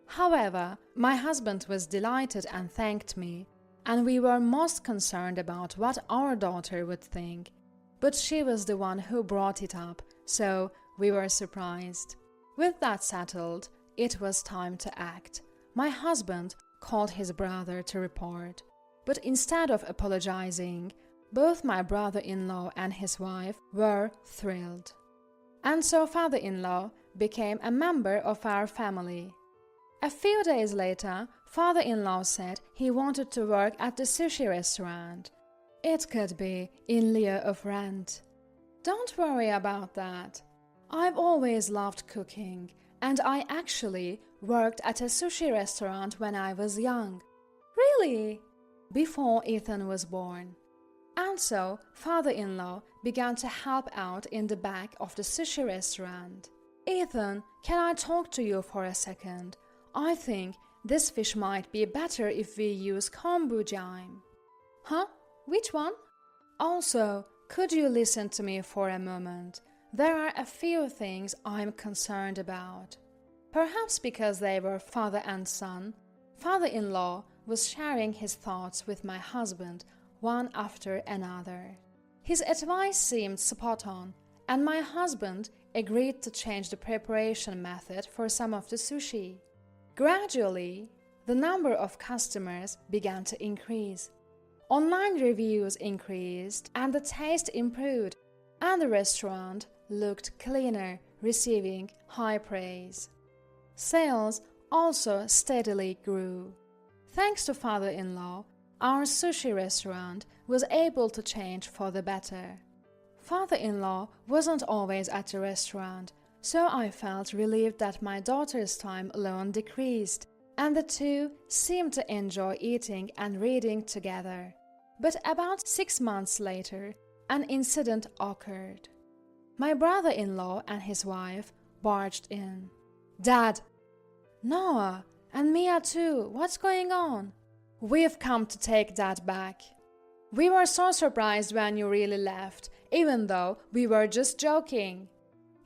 However, my husband was delighted and thanked me, and we were most concerned about what our daughter would think. But she was the one who brought it up, so we were surprised. With that settled, it was time to act. My husband called his brother to report, but instead of apologizing, both my brother-in-law and his wife were thrilled. And so father-in-law became a member of our family. A few days later, father-in-law said he wanted to work at the sushi restaurant. It could be in lieu of rent. Don't worry about that. I've always loved cooking, and I actually worked at a sushi restaurant when I was young. Really? Before Ethan was born. And so, father-in-law began to help out in the back of the sushi restaurant. "Ethan, can I talk to you for a second? I think this fish might be better if we use kombu jime." "Huh? Which one?" "Also, could you listen to me for a moment? There are a few things I'm concerned about." Perhaps because they were father and son, father-in-law was sharing his thoughts with my husband one after another. His advice seemed spot on, and my husband agreed to change the preparation method for some of the sushi. Gradually, the number of customers began to increase. Online reviews increased and the taste improved, and the restaurant looked cleaner, receiving high praise. Sales also steadily grew. Thanks to father-in-law, our sushi restaurant was able to change for the better. Father-in-law wasn't always at the restaurant, so I felt relieved that my daughter's time alone decreased, and the two seemed to enjoy eating and reading together. But about 6 months later, an incident occurred. My brother-in-law and his wife barged in. "Dad!" "Noah, and Mia too, what's going on?" "We've come to take Dad back. We were so surprised when you really left, even though we were just joking."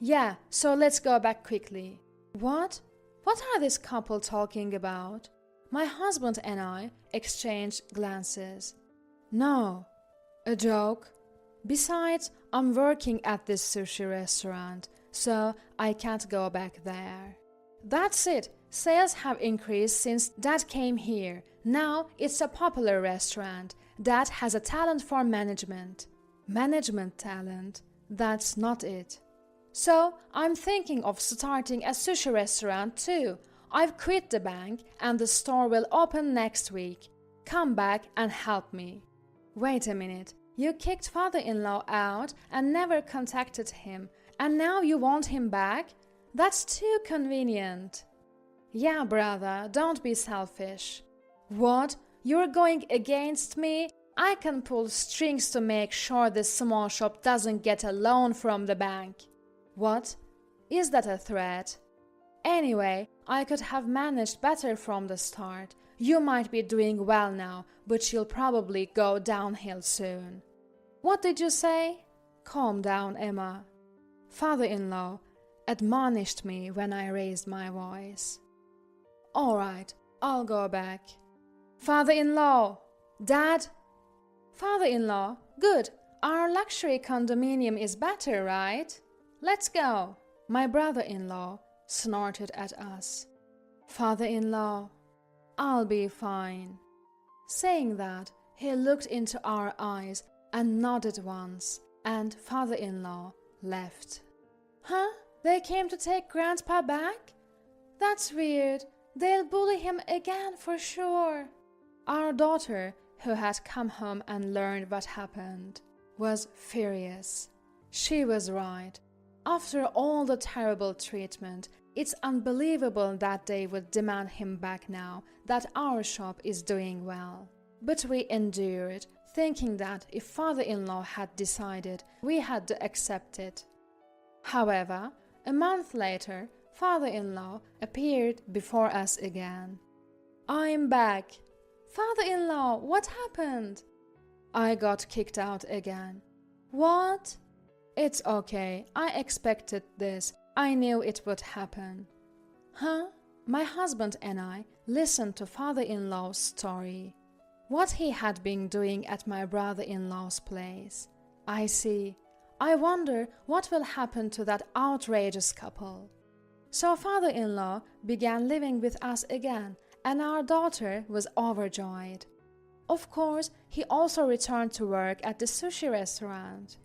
"Yeah, so let's go back quickly." "What? What are this couple talking about?" My husband and I exchanged glances. "No, a joke. Besides, I'm working at this sushi restaurant, so I can't go back there." "That's it. Sales have increased since Dad came here. Now it's a popular restaurant. Dad has a talent for management." "Management talent? That's not it." "So I'm thinking of starting a sushi restaurant too. I've quit the bank and the store will open next week. Come back and help me." "Wait a minute. You kicked father-in-law out and never contacted him, and now you want him back? That's too convenient." "Yeah, brother, don't be selfish." "What? You're going against me? I can pull strings to make sure this small shop doesn't get a loan from the bank." "What? Is that a threat?" "Anyway, I could have managed better from the start. You might be doing well now, but you'll probably go downhill soon." "What did you say?" "Calm down, Emma." Father-in-law admonished me when I raised my voice. "All right, I'll go back." "Father-in-law! Dad!" "Father-in-law, good. Our luxury condominium is better, right? Let's go." My brother-in-law snorted at us. "Father-in-law, I'll be fine." Saying that, he looked into our eyes and nodded once, and father-in-law left. "Huh? They came to take Grandpa back? That's weird. They'll bully him again for sure." Our daughter, who had come home and learned what happened, was furious. She was right. After all the terrible treatment, it's unbelievable that they would demand him back now that our shop is doing well. But we endured, thinking that if father-in-law had decided, we had to accept it. However, a month later, father-in-law appeared before us again. "I'm back." "Father-in-law, what happened?" "I got kicked out again." "What?" "It's okay. I expected this. I knew it would happen." "Huh?" My husband and I listened to father-in-law's story. What he had been doing at my brother-in-law's place. I see. I wonder what will happen to that outrageous couple. So father-in-law began living with us again, and our daughter was overjoyed. Of course, he also returned to work at the sushi restaurant.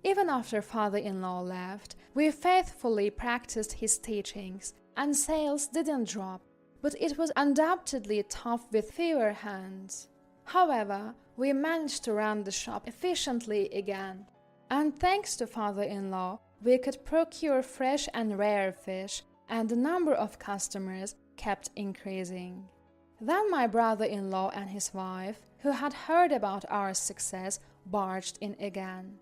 Even after father-in-law left, we faithfully practiced his teachings, and sales didn't drop, but it was undoubtedly tough with fewer hands. However, we managed to run the shop efficiently again, and thanks to father-in-law, we could procure fresh and rare fish, and the number of customers kept increasing. Then my brother-in-law and his wife, who had heard about our success, barged in again.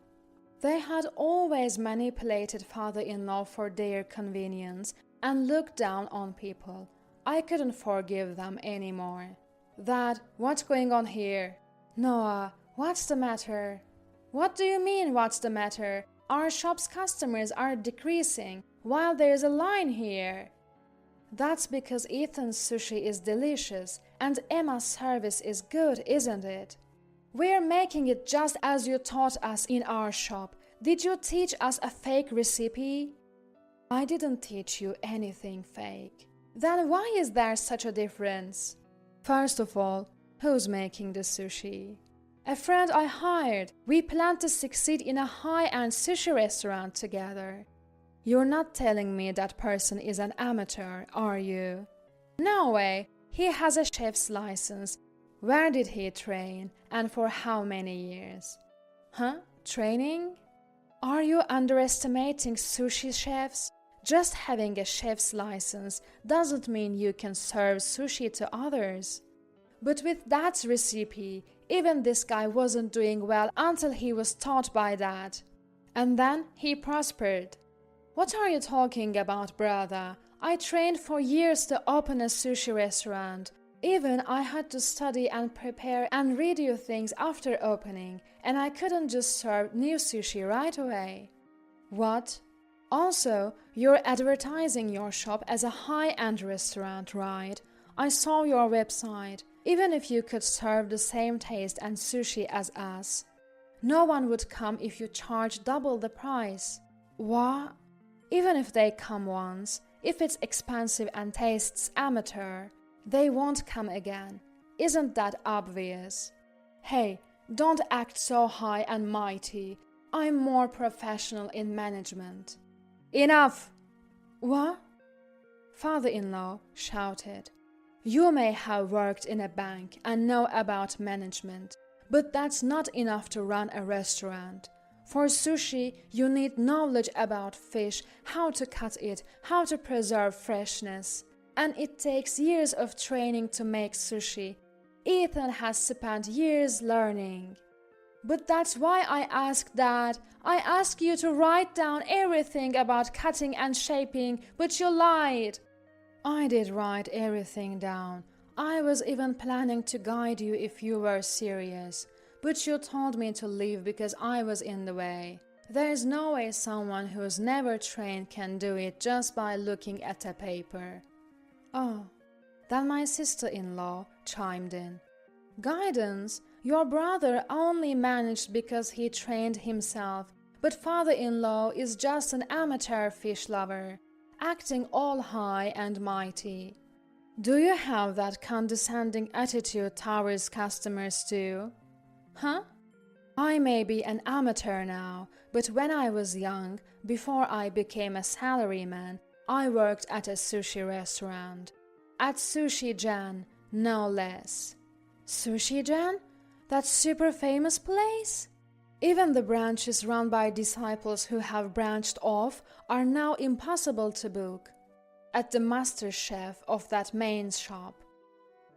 They had always manipulated father-in-law for their convenience and looked down on people. I couldn't forgive them anymore. "Dad, what's going on here?" "Noah, what's the matter?" "What do you mean, what's the matter? Our shop's customers are decreasing while there's a line here." "That's because Ethan's sushi is delicious and Emma's service is good, isn't it? We're making it just as you taught us in our shop. Did you teach us a fake recipe?" "I didn't teach you anything fake." "Then why is there such a difference?" "First of all, who's making the sushi?" A friend I hired. We plan to succeed in a high-end sushi restaurant together. You're not telling me that person is an amateur, are you? No way. He has a chef's license. Where did he train, and for how many years? Huh? Training? Are you underestimating sushi chefs? Just having a chef's license doesn't mean you can serve sushi to others. But with that recipe, even this guy wasn't doing well until he was taught by that. And then he prospered. What are you talking about, brother? I trained for years to open a sushi restaurant. Even I had to study and prepare and redo things after opening, and I couldn't just serve new sushi right away. What? Also, you're advertising your shop as a high-end restaurant, right? I saw your website. Even if you could serve the same taste and sushi as us, no one would come if you charge double the price. What? Even if they come once, if it's expensive and tastes amateur, they won't come again. Isn't that obvious? Hey, don't act so high and mighty. I'm more professional in management. Enough! What? Father-in-law shouted. You may have worked in a bank and know about management, but that's not enough to run a restaurant. For sushi, you need knowledge about fish, how to cut it, how to preserve freshness. And it takes years of training to make sushi. Ethan has spent years learning. But that's why I asked that. I asked you to write down everything about cutting and shaping, but you lied. I did write everything down. I was even planning to guide you if you were serious. But you told me to leave because I was in the way. There is no way someone who's never trained can do it just by looking at a paper. Oh, then my sister-in-law chimed in. Guidance? Your brother only managed because he trained himself, but father-in-law is just an amateur fish lover, acting all high and mighty. Do you have that condescending attitude towards customers too? Huh? I may be an amateur now, but when I was young, before I became a salaryman, I worked at a sushi restaurant. At Sushi Jan, no less. Sushi Jan? That super famous place? Even the branches run by disciples who have branched off are now impossible to book. At the master chef of that main shop.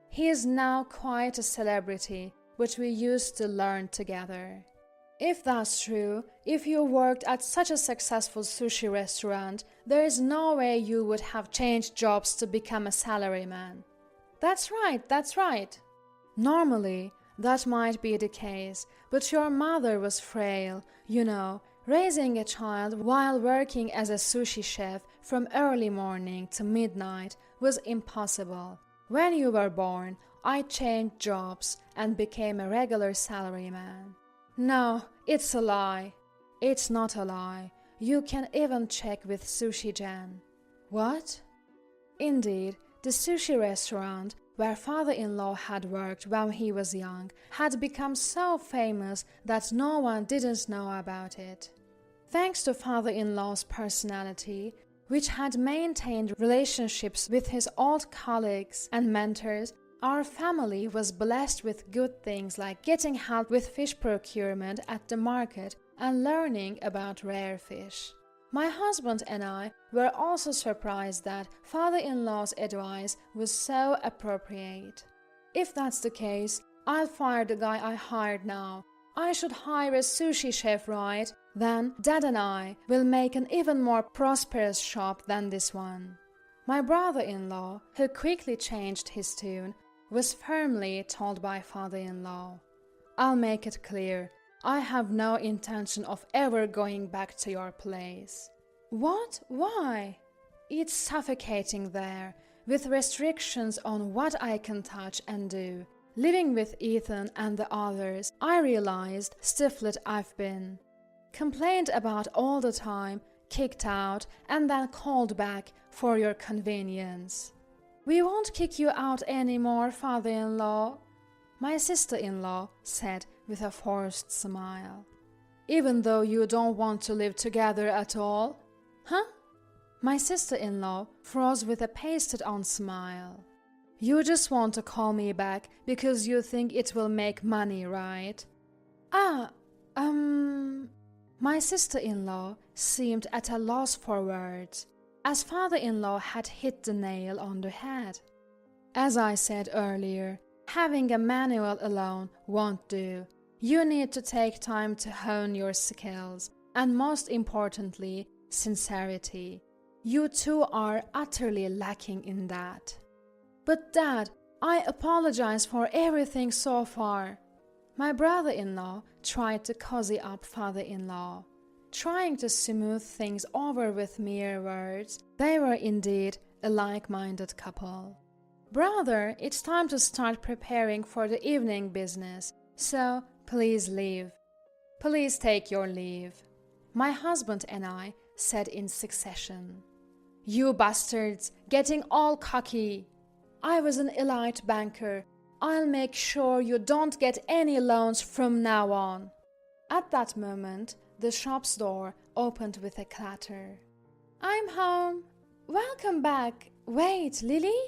He is now quite a celebrity, but we used to learn together. If that's true, if you worked at such a successful sushi restaurant, there is no way you would have changed jobs to become a salaryman. That's right. Normally, that might be the case, but your mother was frail, you know. Raising a child while working as a sushi chef from early morning to midnight was impossible. When you were born, I changed jobs and became a regular salaryman. No, it's a lie. It's not a lie. You can even check with Sushi Jan. What? Indeed, the sushi restaurant where father-in-law had worked when he was young, had become so famous that no one didn't know about it. Thanks to father-in-law's personality, which had maintained relationships with his old colleagues and mentors, our family was blessed with good things like getting help with fish procurement at the market and learning about rare fish. My husband and I were also surprised that father-in-law's advice was so appropriate. If that's the case, I'll fire the guy I hired now. I should hire a sushi chef, right? Then Dad and I will make an even more prosperous shop than this one. My brother-in-law, who quickly changed his tune, was firmly told by father-in-law, I'll make it clear. I have no intention of ever going back to your place. What? Why? It's suffocating there, with restrictions on what I can touch and do. Living with Ethan and the others, I realized stifled I've been. Complained about all the time, kicked out, and then called back for your convenience. We won't kick you out anymore, father-in-law, my sister-in-law said with a forced smile. Even though you don't want to live together at all? Huh? My sister-in-law froze with a pasted-on smile. You just want to call me back because you think it will make money, right? My sister-in-law seemed at a loss for words, as father-in-law had hit the nail on the head. As I said earlier, having a manual alone won't do. You need to take time to hone your skills, and most importantly, sincerity. You two are utterly lacking in that. But Dad, I apologize for everything so far. My brother-in-law tried to cozy up father-in-law. Trying to smooth things over with mere words, they were indeed a like-minded couple. Brother, it's time to start preparing for the evening business, so please leave. Please take your leave. My husband and I said in succession. You bastards, getting all cocky. I was an elite banker. I'll make sure you don't get any loans from now on. At that moment, the shop's door opened with a clatter. I'm home. Welcome back. Wait, Lily?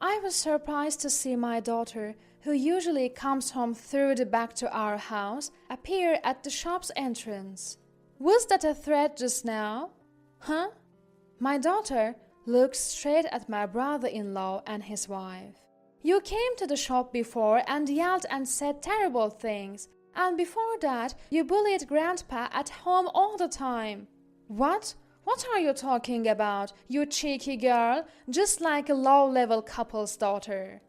I was surprised to see my daughter, who usually comes home through the back to our house, appear at the shop's entrance. Was that a threat just now? Huh? My daughter looked straight at my brother-in-law and his wife. You came to the shop before and yelled and said terrible things, and before that you bullied Grandpa at home all the time. What? What are you talking about, you cheeky girl, just like a low-level couple's daughter?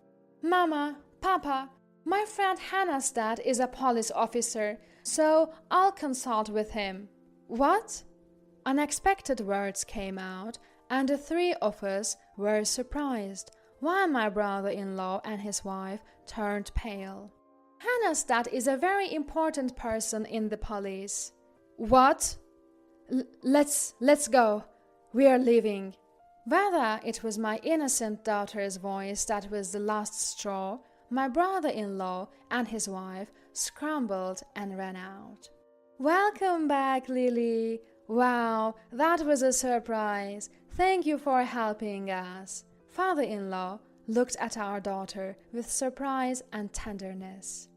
Mama, Papa, my friend Hannah's dad is a police officer, so I'll consult with him. What? Unexpected words came out, and the three of us were surprised, while my brother-in-law and his wife turned pale. Hannah's dad is a very important person in the police. What? Let's go. We are leaving. Whether it was my innocent daughter's voice that was the last straw, my brother-in-law and his wife scrambled and ran out. Welcome back, Lily. Wow, that was a surprise. Thank you for helping us. Father-in-law looked at our daughter with surprise and tenderness.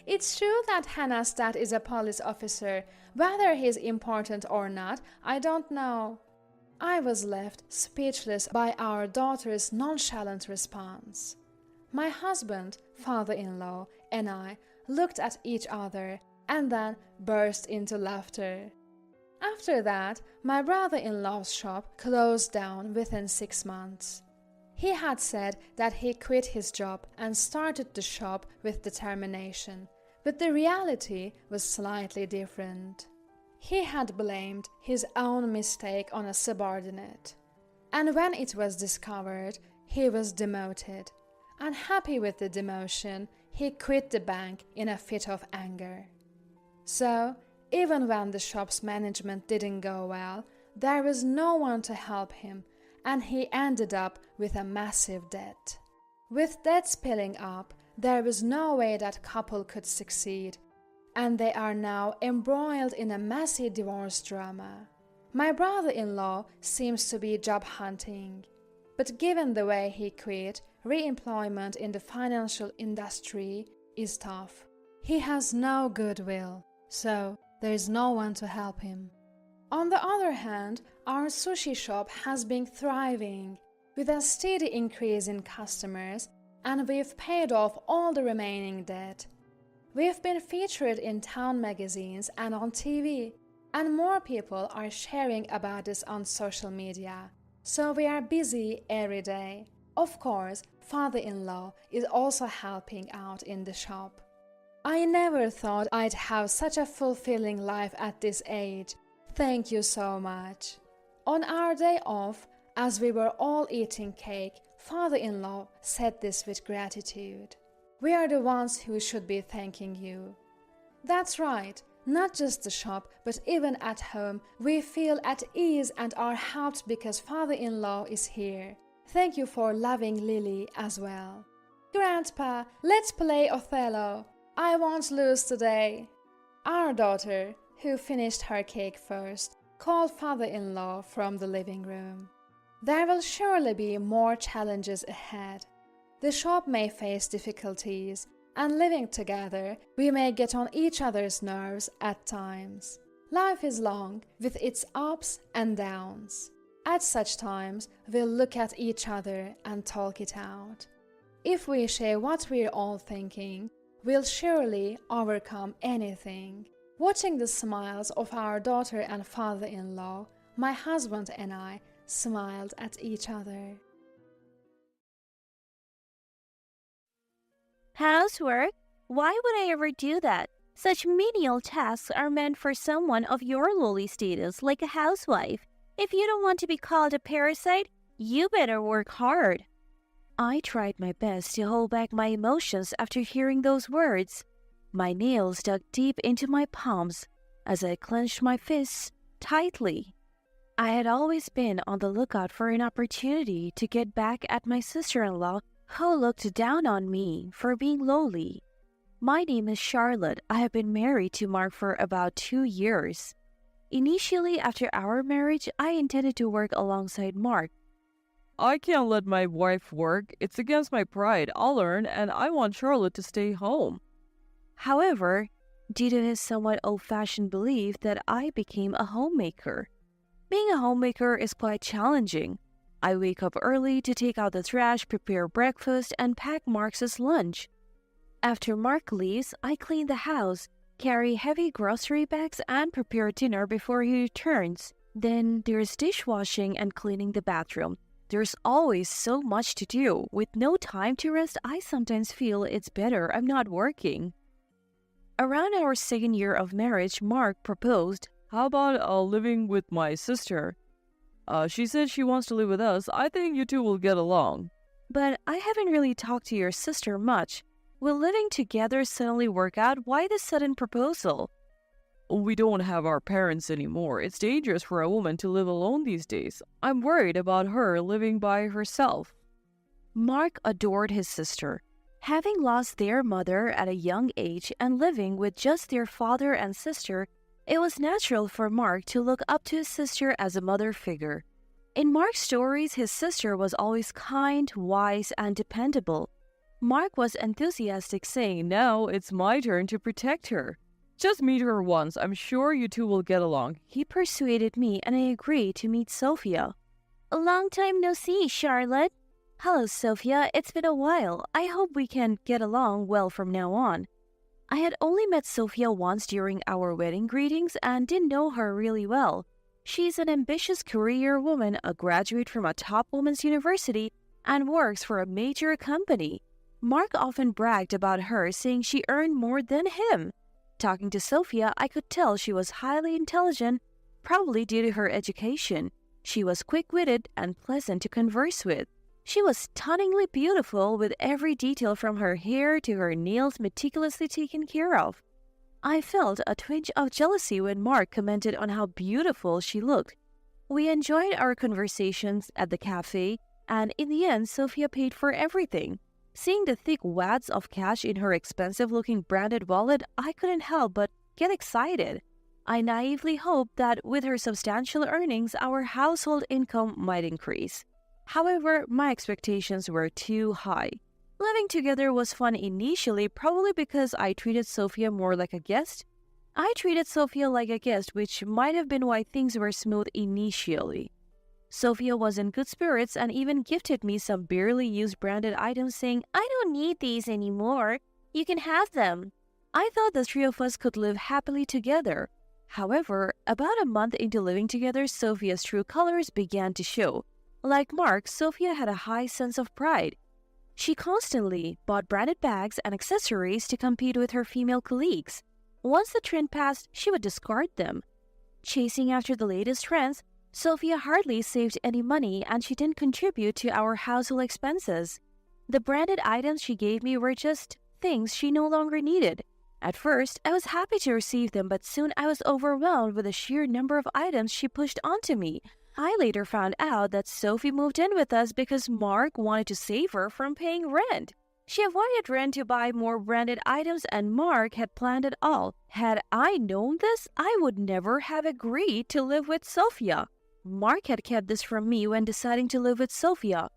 It's true that Hannah's dad is a police officer. Whether he's important or not, I don't know. I was left speechless by our daughter's nonchalant response. My husband, father-in-law, and I looked at each other and then burst into laughter. After that, my brother-in-law's shop closed down within 6 months. He had said that he quit his job and started the shop with determination, but the reality was slightly different. He had blamed his own mistake on a subordinate, and when it was discovered, he was demoted. Unhappy with the demotion, he quit the bank in a fit of anger. So, even when the shop's management didn't go well, there was no one to help him, and he ended up with a massive debt. With debts piling up, there was no way that couple could succeed, and they are now embroiled in a messy divorce drama. My brother-in-law seems to be job hunting, but given the way he quit, re-employment in the financial industry is tough. He has no goodwill, so there is no one to help him. On the other hand, our sushi shop has been thriving, with a steady increase in customers, and we've paid off all the remaining debt. We've been featured in town magazines and on TV, and more people are sharing about this on social media, so we are busy every day. Of course, father-in-law is also helping out in the shop. I never thought I'd have such a fulfilling life at this age. Thank you so much. On our day off, as we were all eating cake, father-in-law said this with gratitude. We are the ones who should be thanking you. That's right, not just the shop, but even at home, we feel at ease and are helped because father-in-law is here. Thank you for loving Lily as well. Grandpa, let's play Othello. I won't lose today. Our daughter, who finished her cake first, called father-in-law from the living room. There will surely be more challenges ahead. The shop may face difficulties, and living together, we may get on each other's nerves at times. Life is long, with its ups and downs. At such times, we'll look at each other and talk it out. If we share what we're all thinking, we'll surely overcome anything. Watching the smiles of our daughter and father-in-law, my husband and I smiled at each other. Housework? Why would I ever do that? Such menial tasks are meant for someone of your lowly status, like a housewife. If you don't want to be called a parasite, you better work hard. I tried my best to hold back my emotions after hearing those words. My nails dug deep into my palms as I clenched my fists tightly. I had always been on the lookout for an opportunity to get back at my sister-in-law who looked down on me for being lowly. My name is Charlotte. I have been married to Mark for about 2 years. Initially, after our marriage, I intended to work alongside Mark. I can't let my wife work. It's against my pride. I'll earn, and I want Charlotte to stay home. However, due to his somewhat old-fashioned belief that I became a homemaker. Being a homemaker is quite challenging. I wake up early to take out the trash, prepare breakfast, and pack Mark's lunch. After Mark leaves, I clean the house, carry heavy grocery bags, and prepare dinner before he returns. Then there's dishwashing and cleaning the bathroom. There's always so much to do. With no time to rest, I sometimes feel it's better I'm not working. Around our 2nd year of marriage, Mark proposed, How about living with my sister? She said she wants to live with us. I think you two will get along. But I haven't really talked to your sister much. Will living together suddenly work out? Why this sudden proposal? We don't have our parents anymore. It's dangerous for a woman to live alone these days. I'm worried about her living by herself. Mark adored his sister. Having lost their mother at a young age and living with just their father and sister, it was natural for Mark to look up to his sister as a mother figure. In Mark's stories, his sister was always kind, wise, and dependable. Mark was enthusiastic, saying, Now it's my turn to protect her. Just meet her once. I'm sure you two will get along. He persuaded me and I agreed to meet Sophia. A long time no see, Charlotte. Hello, Sophia. It's been a while. I hope we can get along well from now on. I had only met Sophia once during our wedding greetings and didn't know her really well. She's an ambitious career woman, a graduate from a top women's university, and works for a major company. Mark often bragged about her, saying she earned more than him. Talking to Sophia, I could tell she was highly intelligent, probably due to her education. She was quick-witted and pleasant to converse with. She was stunningly beautiful, with every detail from her hair to her nails meticulously taken care of. I felt a twinge of jealousy when Mark commented on how beautiful she looked. We enjoyed our conversations at the cafe, and in the end, Sophia paid for everything. Seeing the thick wads of cash in her expensive-looking branded wallet, I couldn't help but get excited. I naively hoped that with her substantial earnings, our household income might increase. However, my expectations were too high. Living together was fun initially, probably because I treated Sophia more like a guest. I treated Sophia like a guest, which might have been why things were smooth initially. Sophia was in good spirits and even gifted me some barely used branded items, saying, I don't need these anymore. You can have them. I thought the three of us could live happily together. However, about a month into living together, Sophia's true colors began to show. Like Mark, Sophia had a high sense of pride. She constantly bought branded bags and accessories to compete with her female colleagues. Once the trend passed, she would discard them. Chasing after the latest trends, Sophia hardly saved any money and she didn't contribute to our household expenses. The branded items she gave me were just things she no longer needed. At first, I was happy to receive them, but soon I was overwhelmed with the sheer number of items she pushed onto me. I later found out that Sophie moved in with us because Mark wanted to save her from paying rent. She avoided rent to buy more branded items, and Mark had planned it all. Had I known this, I would never have agreed to live with Sophia. Mark had kept this from me when deciding to live with Sophia.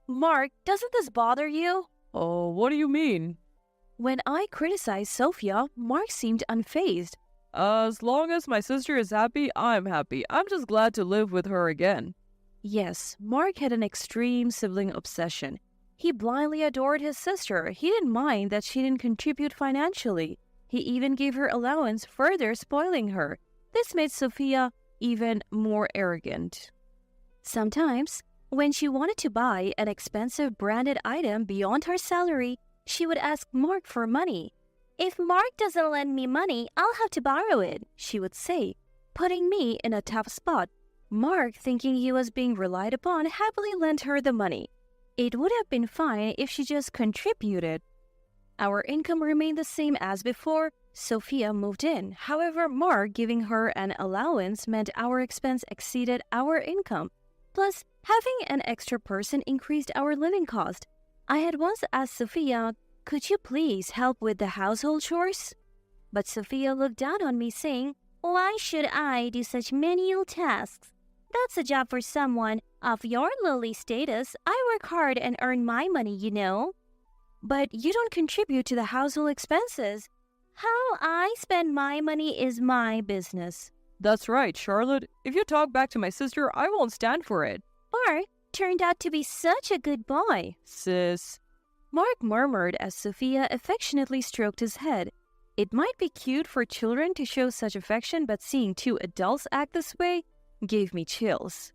Mark, doesn't this bother you? Oh, what do you mean? When I criticized Sophia, Mark seemed unfazed. As long as my sister is happy, I'm happy. I'm just glad to live with her again. Yes, Mark had an extreme sibling obsession. He blindly adored his sister. He didn't mind that she didn't contribute financially. He even gave her allowance, further spoiling her. This made Sophia even more arrogant. Sometimes, when she wanted to buy an expensive branded item beyond her salary, she would ask Mark for money. If Mark doesn't lend me money, I'll have to borrow it, she would say, putting me in a tough spot. Mark, thinking he was being relied upon, happily lent her the money. It would have been fine if she just contributed. Our income remained the same as before. Sophia moved in. However, Mark giving her an allowance meant our expense exceeded our income. Plus, having an extra person increased our living cost. I had once asked Sophia, "Could you please help with the household chores?" But Sophia looked down on me, saying, "Why should I do such menial tasks? That's a job for someone of your lowly status. I work hard and earn my money, you know." "But you don't contribute to the household expenses." "How I spend my money is my business." That's right, Charlotte. If you talk back to my sister, I won't stand for it. Mark turned out to be such a good boy. Sis. Mark murmured as Sophia affectionately stroked his head. It might be cute for children to show such affection, but seeing two adults act this way gave me chills.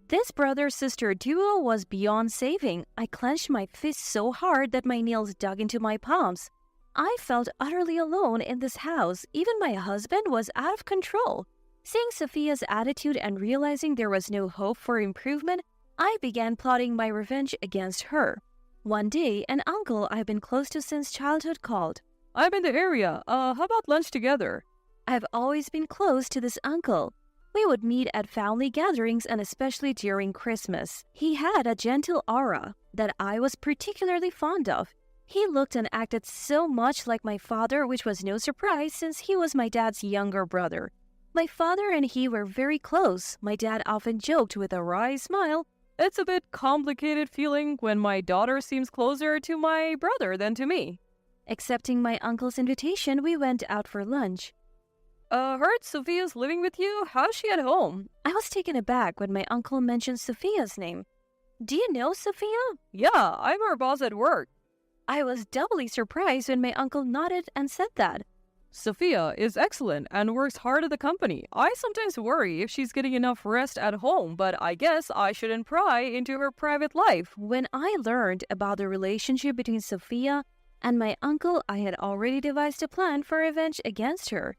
This brother-sister duo was beyond saving. I clenched my fists so hard that my nails dug into my palms. I felt utterly alone in this house. Even my husband was out of control. Seeing Sophia's attitude and realizing there was no hope for improvement, I began plotting my revenge against her. One day, an uncle I've been close to since childhood called. I'm in the area. How about lunch together? I've always been close to this uncle. We would meet at family gatherings and especially during Christmas. He had a gentle aura that I was particularly fond of. He looked and acted so much like my father, which was no surprise since he was my dad's younger brother. My father and he were very close. My dad often joked with a wry smile, "It's a bit complicated feeling when my daughter seems closer to my brother than to me." Accepting my uncle's invitation, we went out for lunch. Heard Sophia's living with you? How's she at home? I was taken aback when my uncle mentioned Sophia's name. "Do you know Sophia?" Yeah, I'm her boss at work. I was doubly surprised when my uncle nodded and said that. Sophia is excellent and works hard at the company. I sometimes worry if she's getting enough rest at home, but I guess I shouldn't pry into her private life. When I learned about the relationship between Sophia and my uncle, I had already devised a plan for revenge against her.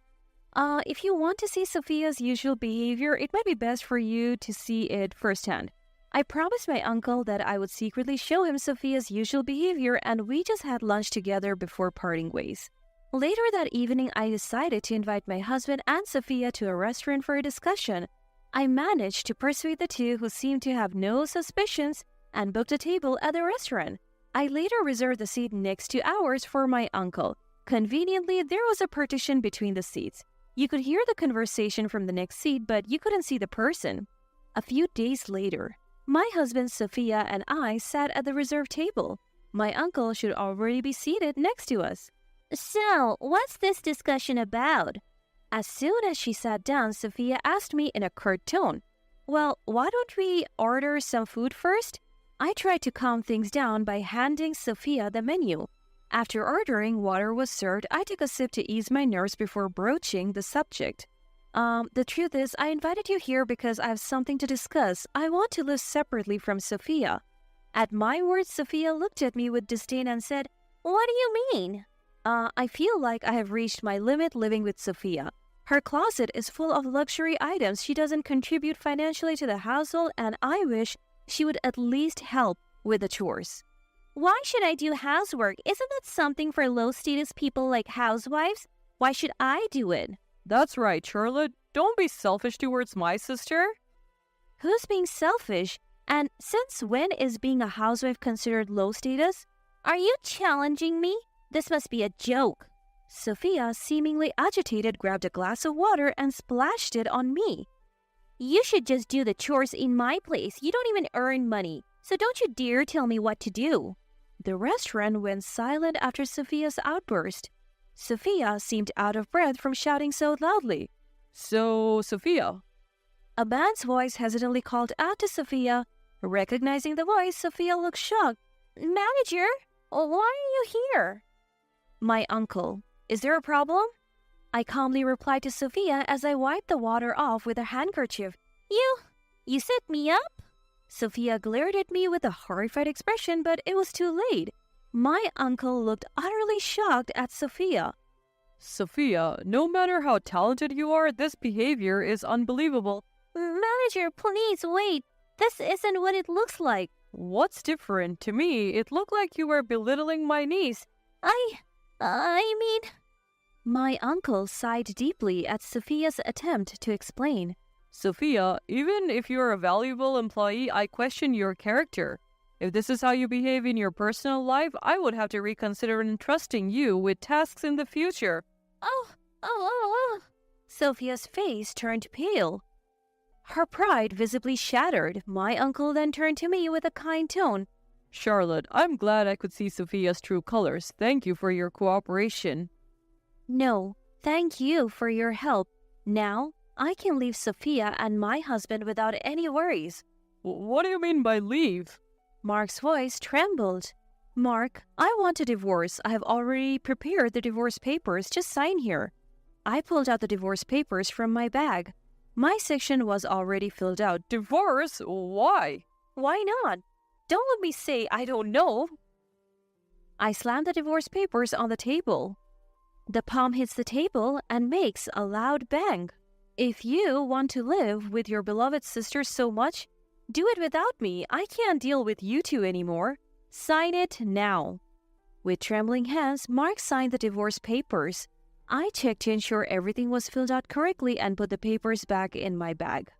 If you want to see Sophia's usual behavior, it might be best for you to see it firsthand. I promised my uncle that I would secretly show him Sophia's usual behavior, and we just had lunch together before parting ways. Later that evening, I decided to invite my husband and Sophia to a restaurant for a discussion. I managed to persuade the two, who seemed to have no suspicions, and booked a table at the restaurant. I later reserved the seat next to ours for my uncle. Conveniently, there was a partition between the seats. You could hear the conversation from the next seat, but you couldn't see the person. A few days later, my husband Sophia and I sat at the reserved table. My uncle should already be seated next to us. "So, what's this discussion about?" As soon as she sat down, Sophia asked me in a curt tone, "Well, why don't we order some food first?" I tried to calm things down by handing Sophia the menu. After ordering, water was served. I took a sip to ease my nerves before broaching the subject. The truth is, I invited you here because I have something to discuss. I want to live separately from Sophia." At my words, Sophia looked at me with disdain and said, "What do you mean?" I feel like I have reached my limit living with Sophia. Her closet is full of luxury items. She doesn't contribute financially to the household, and I wish she would at least help with the chores. "Why should I do housework? Isn't that something for low-status people like housewives? Why should I do it?" That's right, Charlotte. Don't be selfish towards my sister. Who's being selfish? And since when is being a housewife considered low status? Are you challenging me? This must be a joke. Sophia, seemingly agitated, grabbed a glass of water and splashed it on me. You should just do the chores in my place. You don't even earn money, so don't you dare tell me what to do. The restaurant went silent after Sophia's outburst. Sophia seemed out of breath from shouting so loudly. So, Sophia. A man's voice hesitantly called out to Sophia. Recognizing the voice, Sophia looked shocked. Manager, why are you here? My uncle. Is there a problem? I calmly replied to Sophia as I wiped the water off with a handkerchief. You set me up? Sophia glared at me with a horrified expression, but it was too late. My uncle looked utterly shocked at Sophia. Sophia, no matter how talented you are, this behavior is unbelievable. Manager, please wait. This isn't what it looks like. What's different? To me, it looked like you were belittling my niece. I mean... My uncle sighed deeply at Sophia's attempt to explain. Sophia, even if you're a valuable employee, I question your character. If this is how you behave in your personal life, I would have to reconsider entrusting you with tasks in the future. Oh. Sophia's face turned pale. Her pride visibly shattered. My uncle then turned to me with a kind tone. Charlotte, I'm glad I could see Sophia's true colors. Thank you for your cooperation. No, thank you for your help. Now, I can leave Sophia and my husband without any worries. What do you mean by leave? Mark's voice trembled. Mark, I want a divorce. I have already prepared the divorce papers. Just sign here. I pulled out the divorce papers from my bag. My section was already filled out. Divorce? Why? Why not? Don't let me say I don't know. I slammed the divorce papers on the table. The palm hits the table and makes a loud bang. If you want to live with your beloved sister so much, do it without me. I can't deal with you two anymore. Sign it now. With trembling hands, Mark signed the divorce papers. I checked to ensure everything was filled out correctly and put the papers back in my bag.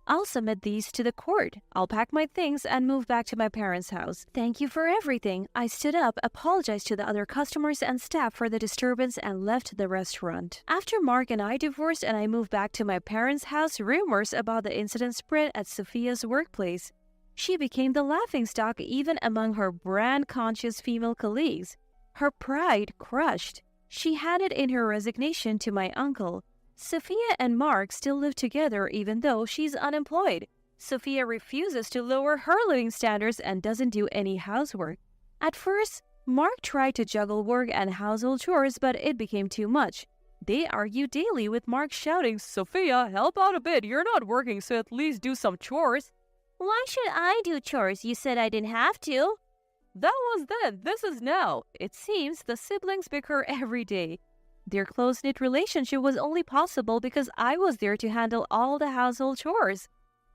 I'll submit these to the court. I'll pack my things and move back to my parents' house. Thank you for everything. I stood up, apologized to the other customers and staff for the disturbance, and left the restaurant. After Mark and I divorced and I moved back to my parents' house, rumors about the incident spread at Sophia's workplace. She became the laughingstock even among her brand-conscious female colleagues. Her pride crushed. She handed in her resignation to my uncle. Sophia and Mark still live together even though she's unemployed. Sophia refuses to lower her living standards and doesn't do any housework. At first, Mark tried to juggle work and household chores, but it became too much. They argue daily with Mark shouting, "Sophia, help out a bit. You're not working, so at least do some chores." Why should I do chores? You said I didn't have to. That was then. This is now. It seems the siblings bicker every day. Their close-knit relationship was only possible because I was there to handle all the household chores.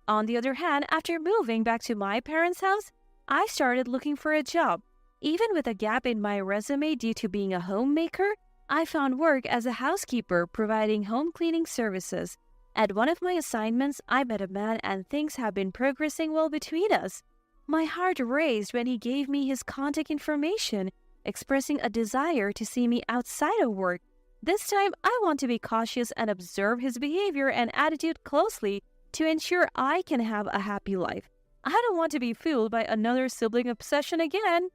On the other hand, after moving back to my parents' house, I started looking for a job. Even with a gap in my resume due to being a homemaker, I found work as a housekeeper providing home cleaning services. At one of my assignments, I met a man and things have been progressing well between us. My heart raced when he gave me his contact information, expressing a desire to see me outside of work. This time, I want to be cautious and observe his behavior and attitude closely to ensure I can have a happy life. I don't want to be fooled by another sibling obsession again.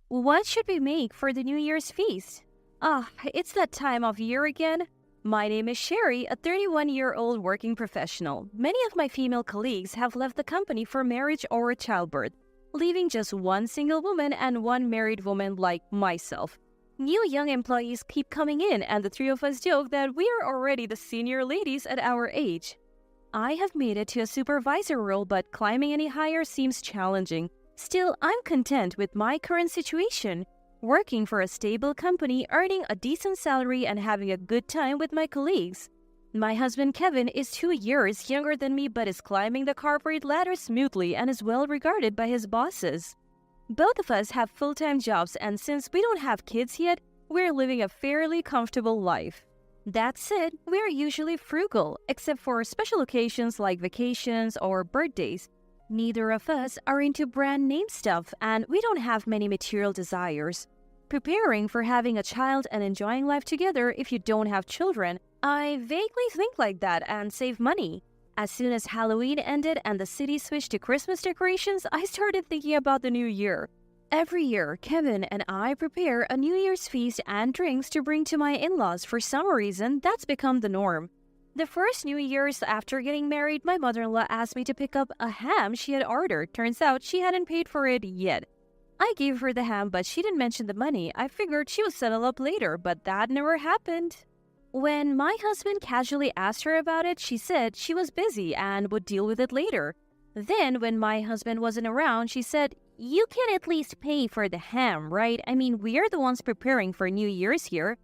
What should we make for the New Year's feast? It's that time of year again. My name is Sherry, a 31-year-old working professional. Many of my female colleagues have left the company for marriage or childbirth, leaving just one single woman and one married woman like myself. New young employees keep coming in, and the three of us joke that we are already the senior ladies at our age. I have made it to a supervisor role, but climbing any higher seems challenging. Still, I'm content with my current situation, working for a stable company, earning a decent salary, and having a good time with my colleagues. My husband Kevin is 2 years younger than me but is climbing the corporate ladder smoothly and is well regarded by his bosses. Both of us have full-time jobs, and since we don't have kids yet, we're living a fairly comfortable life. That said, we're usually frugal, except for special occasions like vacations or birthdays. Neither of us are into brand name stuff, and we don't have many material desires. Preparing for having a child and enjoying life together if you don't have children, I vaguely think like that and save money. As soon as Halloween ended and the city switched to Christmas decorations, I started thinking about the new year. Every year, Kevin and I prepare a New Year's feast and drinks to bring to my in-laws. For some reason, that's become the norm. The first New Year's after getting married, my mother-in-law asked me to pick up a ham she had ordered. Turns out she hadn't paid for it yet. I gave her the ham, but she didn't mention the money. I figured she would settle up later, but that never happened. When my husband casually asked her about it, she said she was busy and would deal with it later. Then, when my husband wasn't around, she said, "You can at least pay for the ham, right? I mean, we're the ones preparing for New Year's here."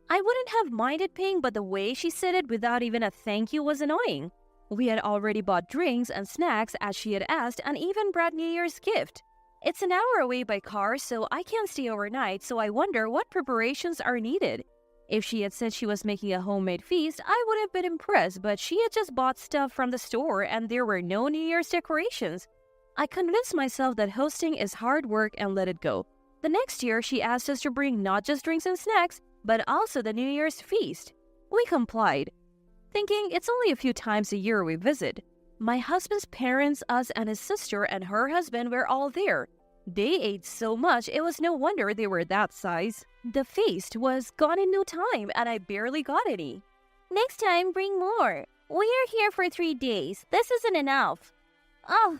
I wouldn't have minded paying, but the way she said it without even a thank you was annoying. We had already bought drinks and snacks as she had asked and even brought New Year's gift. It's an hour away by car, so I can't stay overnight, so I wonder what preparations are needed. If she had said she was making a homemade feast, I would have been impressed, but she had just bought stuff from the store and there were no New Year's decorations. I convinced myself that hosting is hard work and let it go. The next year, she asked us to bring not just drinks and snacks, but also the New Year's feast. We complied, thinking it's only a few times a year we visit. My husband's parents, us, and his sister and her husband were all there. They ate so much, it was no wonder they were that size. The feast was gone in no time, and I barely got any. Next time, bring more. We are here for 3 days. This isn't enough. Oh,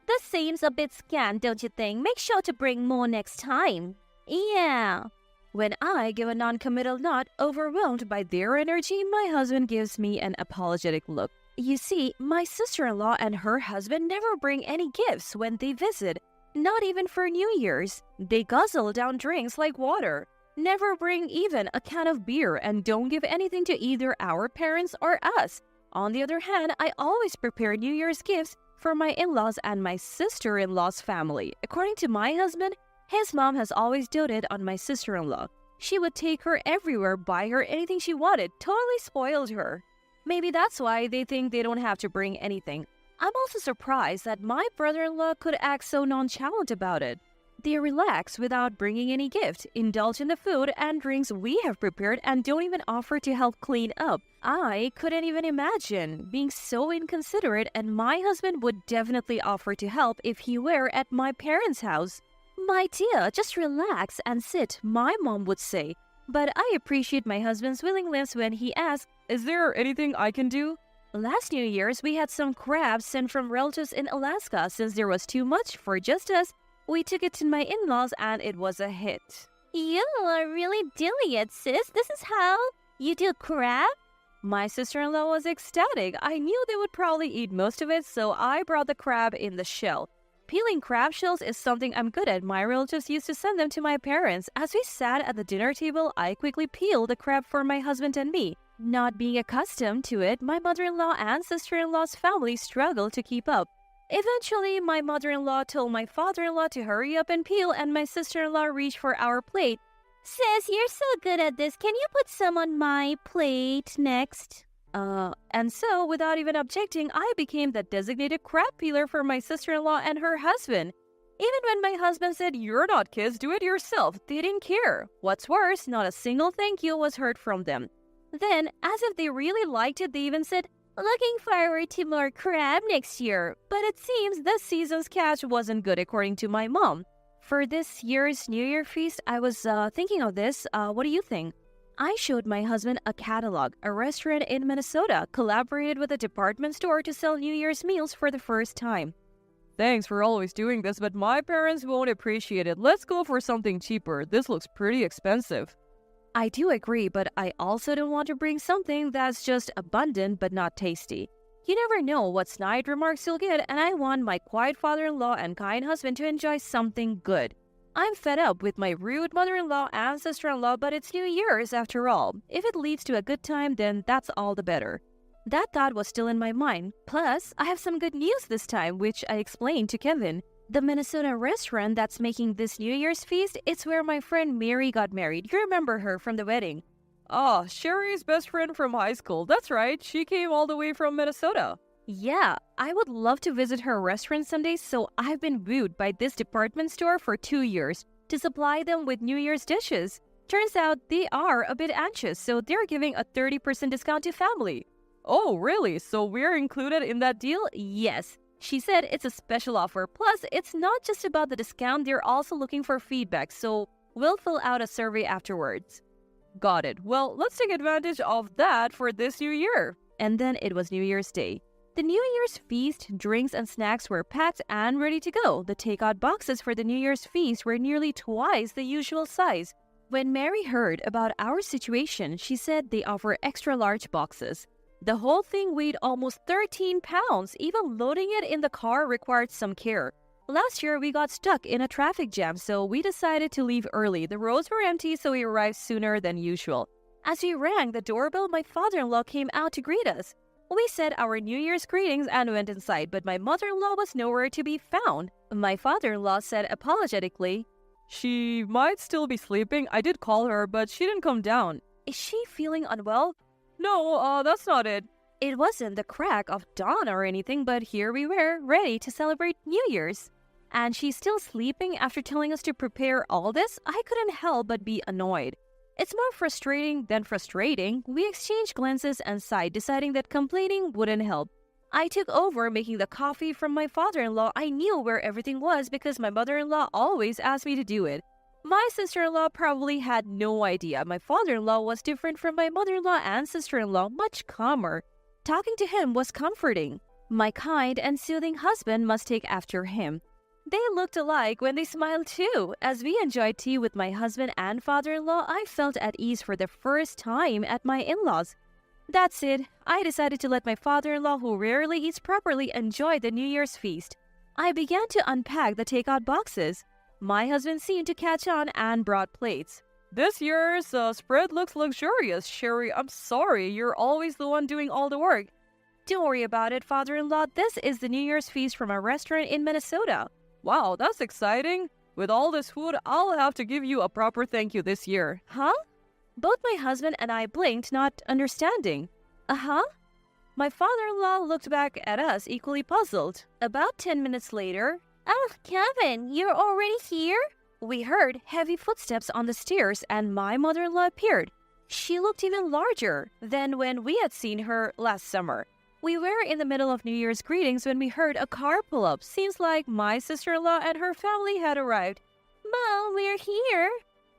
this seems a bit scant, don't you think? Make sure to bring more next time. Yeah. When I give a non-committal nod, overwhelmed by their energy, my husband gives me an apologetic look. You see, my sister-in-law and her husband never bring any gifts when they visit, not even for New Year's. They guzzle down drinks like water, never bring even a can of beer, and don't give anything to either our parents or us. On the other hand, I always prepare New Year's gifts for my in-laws and my sister-in-law's family. According to my husband, his mom has always doted on my sister-in-law. She would take her everywhere, buy her anything she wanted, totally spoiled her. Maybe that's why they think they don't have to bring anything. I'm also surprised that my brother-in-law could act so nonchalant about it. They relax without bringing any gift, indulge in the food and drinks we have prepared, and don't even offer to help clean up. I couldn't even imagine being so inconsiderate, and my husband would definitely offer to help if he were at my parents' house. "My dear, just relax and sit," my mom would say. But I appreciate my husband's willingness when he asks, "Is there anything I can do?" Last New Year's, we had some crabs sent from relatives in Alaska. Since there was too much for just us, we took it to my in-laws and it was a hit. You are really doing it, sis. This is how you do crab? My sister-in-law was ecstatic. I knew they would probably eat most of it, so I brought the crab in the shell. Peeling crab shells is something I'm good at. My relatives used to send them to my parents. As we sat at the dinner table, I quickly peeled the crab for my husband and me. Not being accustomed to it, my mother-in-law and sister-in-law's family struggled to keep up. Eventually, my mother-in-law told my father-in-law to hurry up and peel, and my sister-in-law reached for our plate. "Sis, you're so good at this. Can you put some on my plate next?" And so, without even objecting, I became the designated crab peeler for my sister-in-law and her husband. Even when my husband said, "You're not kids, do it yourself," they didn't care. What's worse, not a single thank you was heard from them. Then, as if they really liked it, they even said, "Looking forward to more crab next year." But it seems this season's catch wasn't good, according to my mom. For this year's New Year feast, I was thinking of this. What do you think? I showed my husband a catalog. A restaurant in Minnesota collaborated with a department store to sell New Year's meals for the first time. "Thanks for always doing this, but my parents won't appreciate it. Let's go for something cheaper. This looks pretty expensive." I do agree, but I also don't want to bring something that's just abundant but not tasty. You never know what snide remarks you'll get, and I want my quiet father-in-law and kind husband to enjoy something good. I'm fed up with my rude mother-in-law and sister-in-law, but it's New Year's after all. If it leads to a good time, then that's all the better. That thought was still in my mind. Plus, I have some good news this time, which I explained to Kevin. The Minnesota restaurant that's making this New Year's feast, it's where my friend Mary got married. You remember her from the wedding. "Oh, Sherry's best friend from high school. That's right. She came all the way from Minnesota." Yeah, I would love to visit her restaurant someday, so I've been wooed by this department store for 2 years to supply them with New Year's dishes. Turns out they are a bit anxious, so they're giving a 30% discount to family. Oh, really? So we're included in that deal? Yes. She said it's a special offer. Plus, it's not just about the discount, they're also looking for feedback, so we'll fill out a survey afterwards. Got it. Well, let's take advantage of that for this new year. And then it was New Year's Day. The New Year's feast, drinks and snacks were packed and ready to go. The takeout boxes for the New Year's feast were nearly twice the usual size. When Mary heard about our situation, she said they offer extra large boxes. The whole thing weighed almost 13 pounds. Even loading it in the car required some care. Last year, we got stuck in a traffic jam, so we decided to leave early. The roads were empty, so we arrived sooner than usual. As we rang the doorbell, my father-in-law came out to greet us. We said our New Year's greetings and went inside, but my mother-in-law was nowhere to be found. My father-in-law said apologetically, "She might still be sleeping. I did call her, but she didn't come down." Is she feeling unwell? No, that's not it. It wasn't the crack of dawn or anything, but here we were, ready to celebrate New Year's. And she's still sleeping after telling us to prepare all this? I couldn't help but be annoyed. It's more frustrating than frustrating. We exchanged glances and sighed, deciding that complaining wouldn't help. I took over making the coffee from my father-in-law. I knew where everything was because my mother-in-law always asked me to do it. My sister-in-law probably had no idea. My father-in-law was different from my mother-in-law and sister-in-law, much calmer. Talking to him was comforting. My kind and soothing husband must take after him. They looked alike when they smiled too. As we enjoyed tea with my husband and father-in-law, I felt at ease for the first time at my in-laws. That's it. I decided to let my father-in-law, who rarely eats properly, enjoy the New Year's feast. I began to unpack the takeout boxes. My husband seemed to catch on and brought plates. This year's spread looks luxurious. Sherry, I'm sorry. You're always the one doing all the work. Don't worry about it, father-in-law. This is the New Year's feast from a restaurant in Minnesota. Wow, that's exciting. With all this food, I'll have to give you a proper thank you this year. Huh? Both my husband and I blinked, not understanding. Uh-huh? My father-in-law looked back at us, equally puzzled. About 10 minutes later, Kevin, you're already here? We heard heavy footsteps on the stairs and my mother-in-law appeared. She looked even larger than when we had seen her last summer. We were in the middle of New Year's greetings when we heard a car pull up. Seems like my sister-in-law and her family had arrived. Mom, we're here.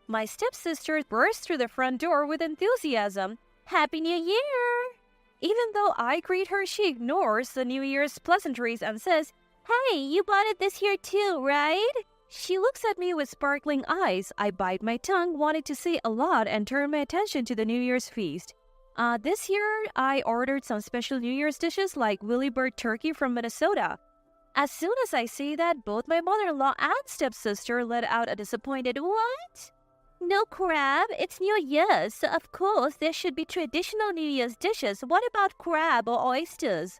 My stepsister burst through the front door with enthusiasm. Happy New Year! Even though I greet her, she ignores the New Year's pleasantries and says, "Hey, you bought it this year too, right?" She looks at me with sparkling eyes. I bite my tongue, wanted to say a lot and turn my attention to the New Year's feast. This year, I ordered some special New Year's dishes like Willy Bird turkey from Minnesota. As soon as I say that, both my mother-in-law and stepsister let out a disappointed, "What? No crab? It's New Year's, so of course there should be traditional New Year's dishes. What about crab or oysters?"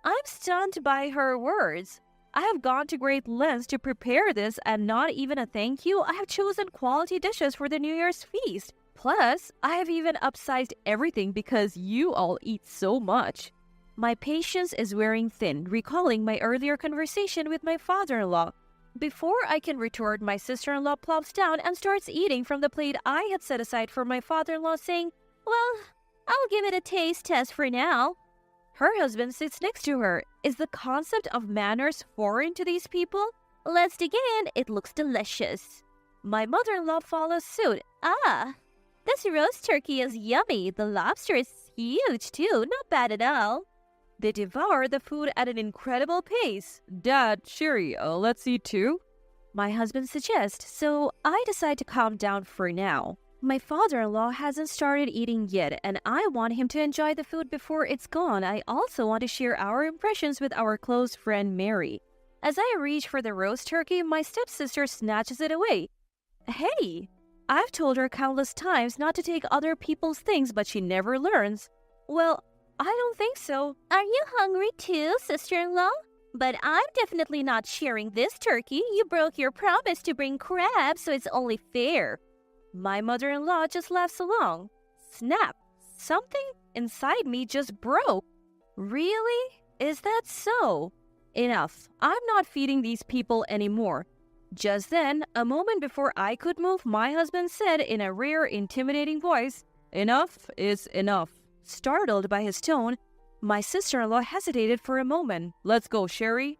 I'm stunned by her words. I have gone to great lengths to prepare this and not even a thank you. I have chosen quality dishes for the New Year's feast. Plus, I have even upsized everything because you all eat so much. My patience is wearing thin, recalling my earlier conversation with my father-in-law. Before I can retort, my sister-in-law plops down and starts eating from the plate I had set aside for my father-in-law, saying, "Well, I'll give it a taste test for now." Her husband sits next to her. Is the concept of manners foreign to these people? Let's dig in. It looks delicious. My mother-in-law follows suit. This roast turkey is yummy. The lobster is huge too. Not bad at all. They devour the food at an incredible pace. Dad, Sherry, let's eat too? My husband suggests, so I decide to calm down for now. My father-in-law hasn't started eating yet, and I want him to enjoy the food before it's gone. I also want to share our impressions with our close friend Mary. As I reach for the roast turkey, my stepsister snatches it away. Hey! I've told her countless times not to take other people's things, but she never learns. Well, I don't think so. Are you hungry too, sister-in-law? But I'm definitely not sharing this turkey. You broke your promise to bring crab, so it's only fair. My mother-in-law just laughs along. Snap! Something inside me just broke. Really? Is that so? Enough. I'm not feeding these people anymore. Just then, a moment before I could move, my husband said in a rare, intimidating voice, "Enough is enough." Startled by his tone, my sister-in-law hesitated for a moment. "Let's go, Sherry."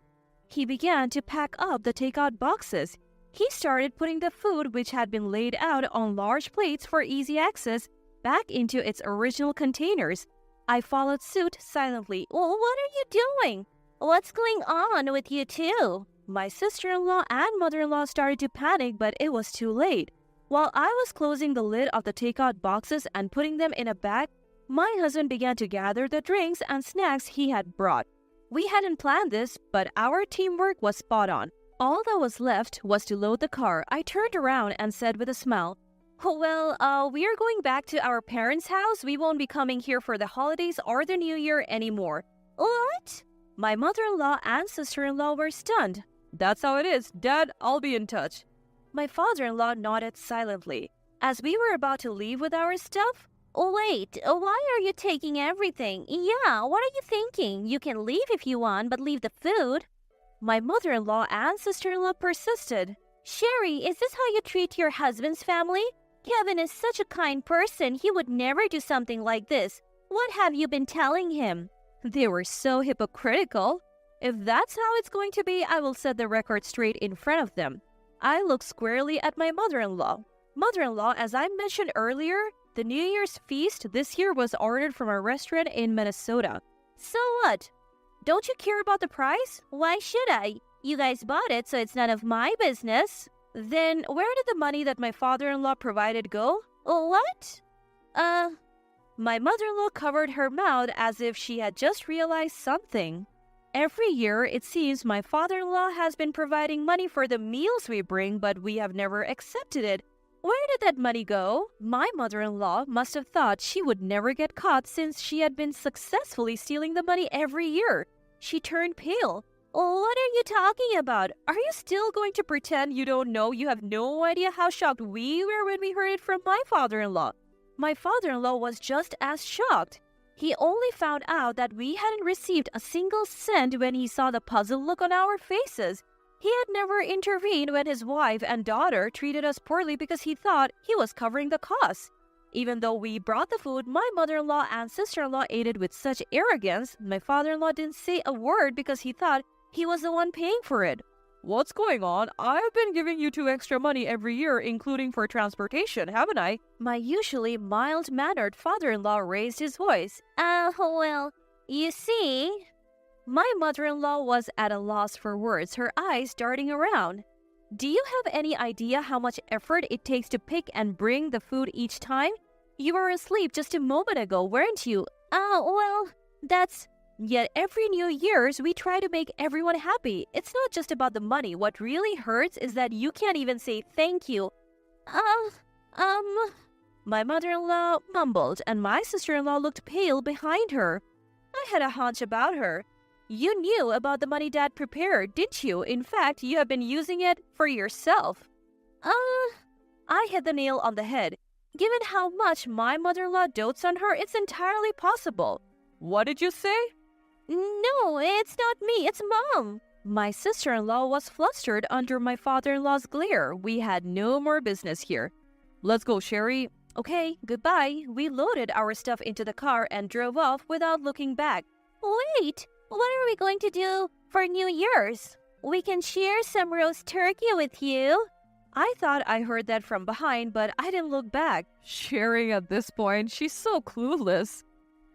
He began to pack up the takeout boxes. He started putting the food, which had been laid out on large plates for easy access, back into its original containers. I followed suit silently. Well, what are you doing? What's going on with you two? My sister-in-law and mother-in-law started to panic, but it was too late. While I was closing the lid of the takeout boxes and putting them in a bag, my husband began to gather the drinks and snacks he had brought. We hadn't planned this, but our teamwork was spot on. All that was left was to load the car. I turned around and said with a smile, "Well, we are going back to our parents' house. We won't be coming here for the holidays or the New Year anymore." What? My mother-in-law and sister-in-law were stunned. "That's how it is. Dad, I'll be in touch." My father-in-law nodded silently. As we were about to leave with our stuff, Wait, why are you taking everything? Yeah, what are you thinking? You can leave if you want, but leave the food. my mother-in-law and sister-in-law persisted. Sherry, is this how you treat your husband's family? Kevin is such a kind person. He would never do something like this. What have you been telling him? They were so hypocritical. If that's how it's going to be, I will set the record straight in front of them. I looked squarely at my mother-in-law. Mother-in-law, as I mentioned earlier, the New Year's feast this year was ordered from a restaurant in Minnesota. So what? Don't you care about the price? Why should I? You guys bought it, so it's none of my business. Then where did the money that my father-in-law provided go? What? My mother-in-law covered her mouth as if she had just realized something. Every year, it seems my father-in-law has been providing money for the meals we bring, but we have never accepted it. Where did that money go? My mother-in-law must have thought she would never get caught since she had been successfully stealing the money every year. She turned pale. What are you talking about? Are you still going to pretend you don't know? You have no idea how shocked we were when we heard it from my father-in-law. My father-in-law was just as shocked. He only found out that we hadn't received a single cent when he saw the puzzled look on our faces. He had never intervened when his wife and daughter treated us poorly because he thought he was covering the costs. Even though we brought the food, my mother-in-law and sister-in-law ate it with such arrogance. My father-in-law didn't say a word because he thought he was the one paying for it. What's going on? I've been giving you 2 extra money every year, including for transportation, haven't I? My usually mild-mannered father-in-law raised his voice. Well, you see... My mother-in-law was at a loss for words, her eyes darting around. Do you have any idea how much effort it takes to pick and bring the food each time? You were asleep just a moment ago, weren't you? Well, that's... Yet every New Year's, we try to make everyone happy. It's not just about the money. What really hurts is that you can't even say thank you. My mother-in-law mumbled, and my sister-in-law looked pale behind her. I had a hunch about her. You knew about the money Dad prepared, didn't you? In fact, you have been using it for yourself. I hit the nail on the head. Given how much my mother-in-law dotes on her, it's entirely possible. What did you say? No, it's not me, it's Mom. My sister-in-law was flustered under my father-in-law's glare. We had no more business here. Let's go, Sherry. Okay, goodbye. We loaded our stuff into the car and drove off without looking back. Wait, what are we going to do for New Year's? We can share some roast turkey with you. I thought I heard that from behind, but I didn't look back. Sherry at this point, she's so clueless.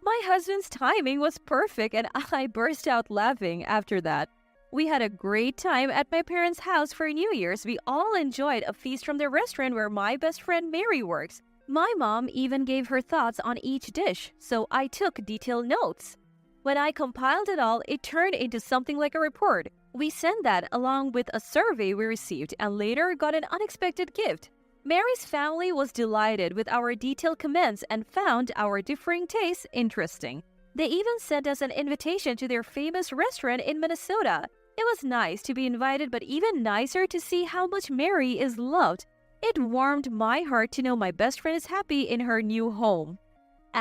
My husband's timing was perfect, and I burst out laughing after that. We had a great time at my parents' house for New Year's. We all enjoyed a feast from the restaurant where my best friend Mary works. My mom even gave her thoughts on each dish, so I took detailed notes. When I compiled it all, it turned into something like a report. We sent that along with a survey we received and later got an unexpected gift. Mary's family was delighted with our detailed comments and found our differing tastes interesting. They even sent us an invitation to their famous restaurant in Minnesota. It was nice to be invited, but even nicer to see how much Mary is loved. It warmed my heart to know my best friend is happy in her new home.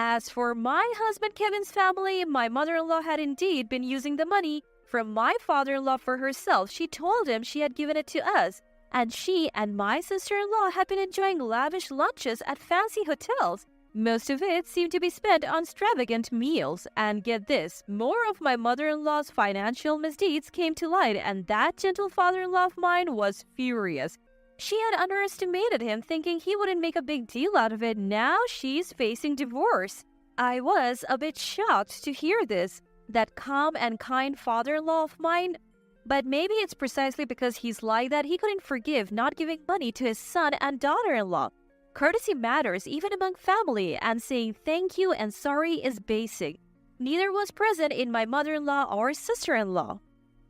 As for my husband Kevin's family, my mother-in-law had indeed been using the money from my father-in-law for herself. She told him she had given it to us, and she and my sister-in-law had been enjoying lavish lunches at fancy hotels. Most of it seemed to be spent on extravagant meals. And get this, more of my mother-in-law's financial misdeeds came to light, and that gentle father-in-law of mine was furious. She had underestimated him, thinking he wouldn't make a big deal out of it. Now she's facing divorce. I was a bit shocked to hear this, that calm and kind father-in-law of mine. But maybe it's precisely because he's like that he couldn't forgive not giving money to his son and daughter-in-law. Courtesy matters even among family, and saying thank you and sorry is basic. Neither was present in my mother-in-law or sister-in-law.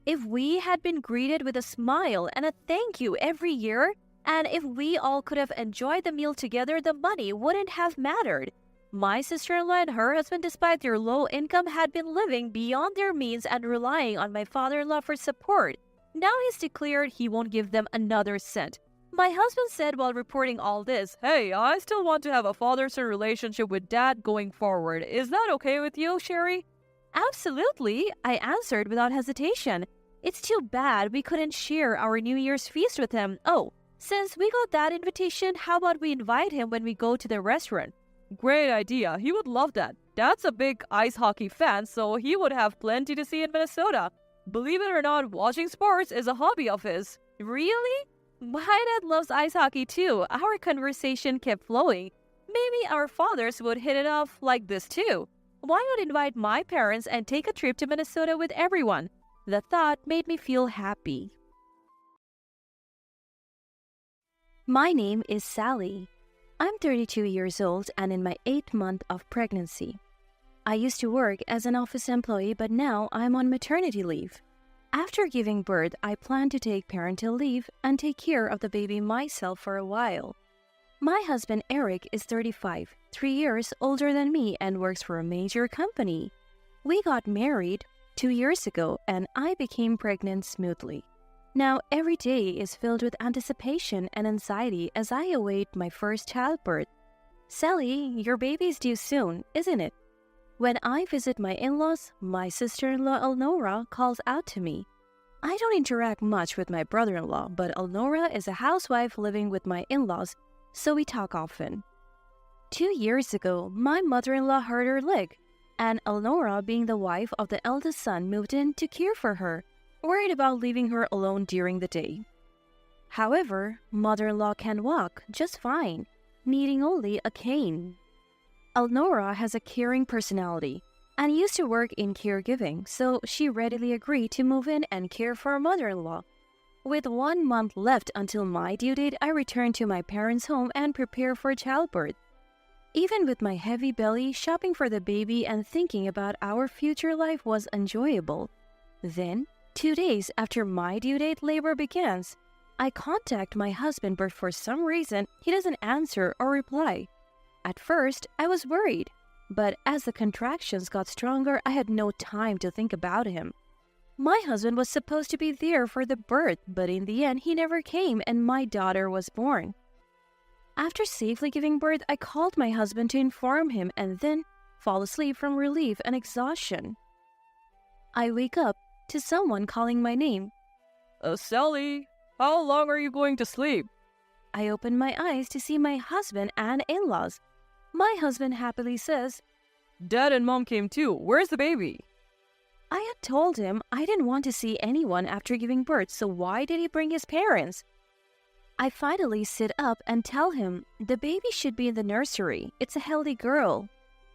If we had been greeted with a smile and a thank you every year, and if we all could have enjoyed the meal together, the money wouldn't have mattered. My sister-in-law and her husband, despite their low income, had been living beyond their means and relying on my father-in-law for support. Now he's declared he won't give them another cent. My husband said while reporting all this, "Hey, I still want to have a father-son relationship with Dad going forward. Is that okay with you, Sherry?" "Absolutely," I answered without hesitation. It's too bad we couldn't share our New Year's feast with him. Oh, since we got that invitation, how about we invite him when we go to the restaurant? Great idea. He would love that. Dad's a big ice hockey fan, so he would have plenty to see in Minnesota. Believe it or not, watching sports is a hobby of his. Really? My dad loves ice hockey too. Our conversation kept flowing. Maybe our fathers would hit it off like this too. Why not invite my parents and take a trip to Minnesota with everyone? The thought made me feel happy. My name is Sally. I'm 32 years old and in my 8th month of pregnancy. I used to work as an office employee, but now I'm on maternity leave. After giving birth, I plan to take parental leave and take care of the baby myself for a while. My husband Eric is 35, 3 years older than me, and works for a major company. We got married 2 years ago, and I became pregnant smoothly. Now every day is filled with anticipation and anxiety as I await my first childbirth. Sally, your baby's due soon, isn't it? When I visit my in-laws, my sister-in-law Elnora calls out to me. I don't interact much with my brother-in-law, but Elnora is a housewife living with my in-laws, so we talk often. 2 years ago, my mother-in-law hurt her leg, and Elnora, being the wife of the eldest son, moved in to care for her, worried about leaving her alone during the day. However, mother-in-law can walk just fine, needing only a cane. Elnora has a caring personality and used to work in caregiving, so she readily agreed to move in and care for her mother-in-law. With 1 month left until my due date, I return to my parents' home and prepare for childbirth. Even with my heavy belly, shopping for the baby and thinking about our future life was enjoyable. Then, 2 days after my due date, labor begins. I contact my husband, but for some reason, he doesn't answer or reply. At first, I was worried, but as the contractions got stronger, I had no time to think about him. My husband was supposed to be there for the birth, but in the end, he never came and my daughter was born. After safely giving birth, I called my husband to inform him and then fall asleep from relief and exhaustion. I wake up to someone calling my name. Sally, how long are you going to sleep? I open my eyes to see my husband and in-laws. My husband happily says, Dad and Mom came too. Where's the baby? I had told him I didn't want to see anyone after giving birth, so why did he bring his parents? I finally sit up and tell him the baby should be in the nursery. It's a healthy girl.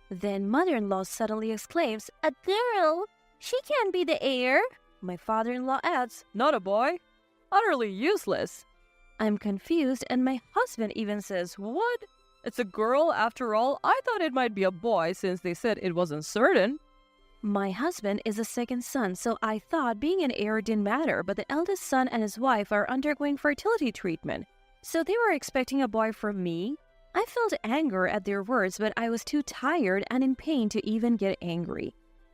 Then mother-in-law suddenly exclaims, "A girl? She can't be the heir." My father-in-law adds, Not a boy? Utterly useless. I'm confused, and my husband even says, What? It's a girl after all? I thought it might be a boy since they said it wasn't certain. My husband is the second son, so I thought being an heir didn't matter, but the eldest son and his wife are undergoing fertility treatment, so they were expecting a boy from me. I felt anger at their words, but I was too tired and in pain to even get angry.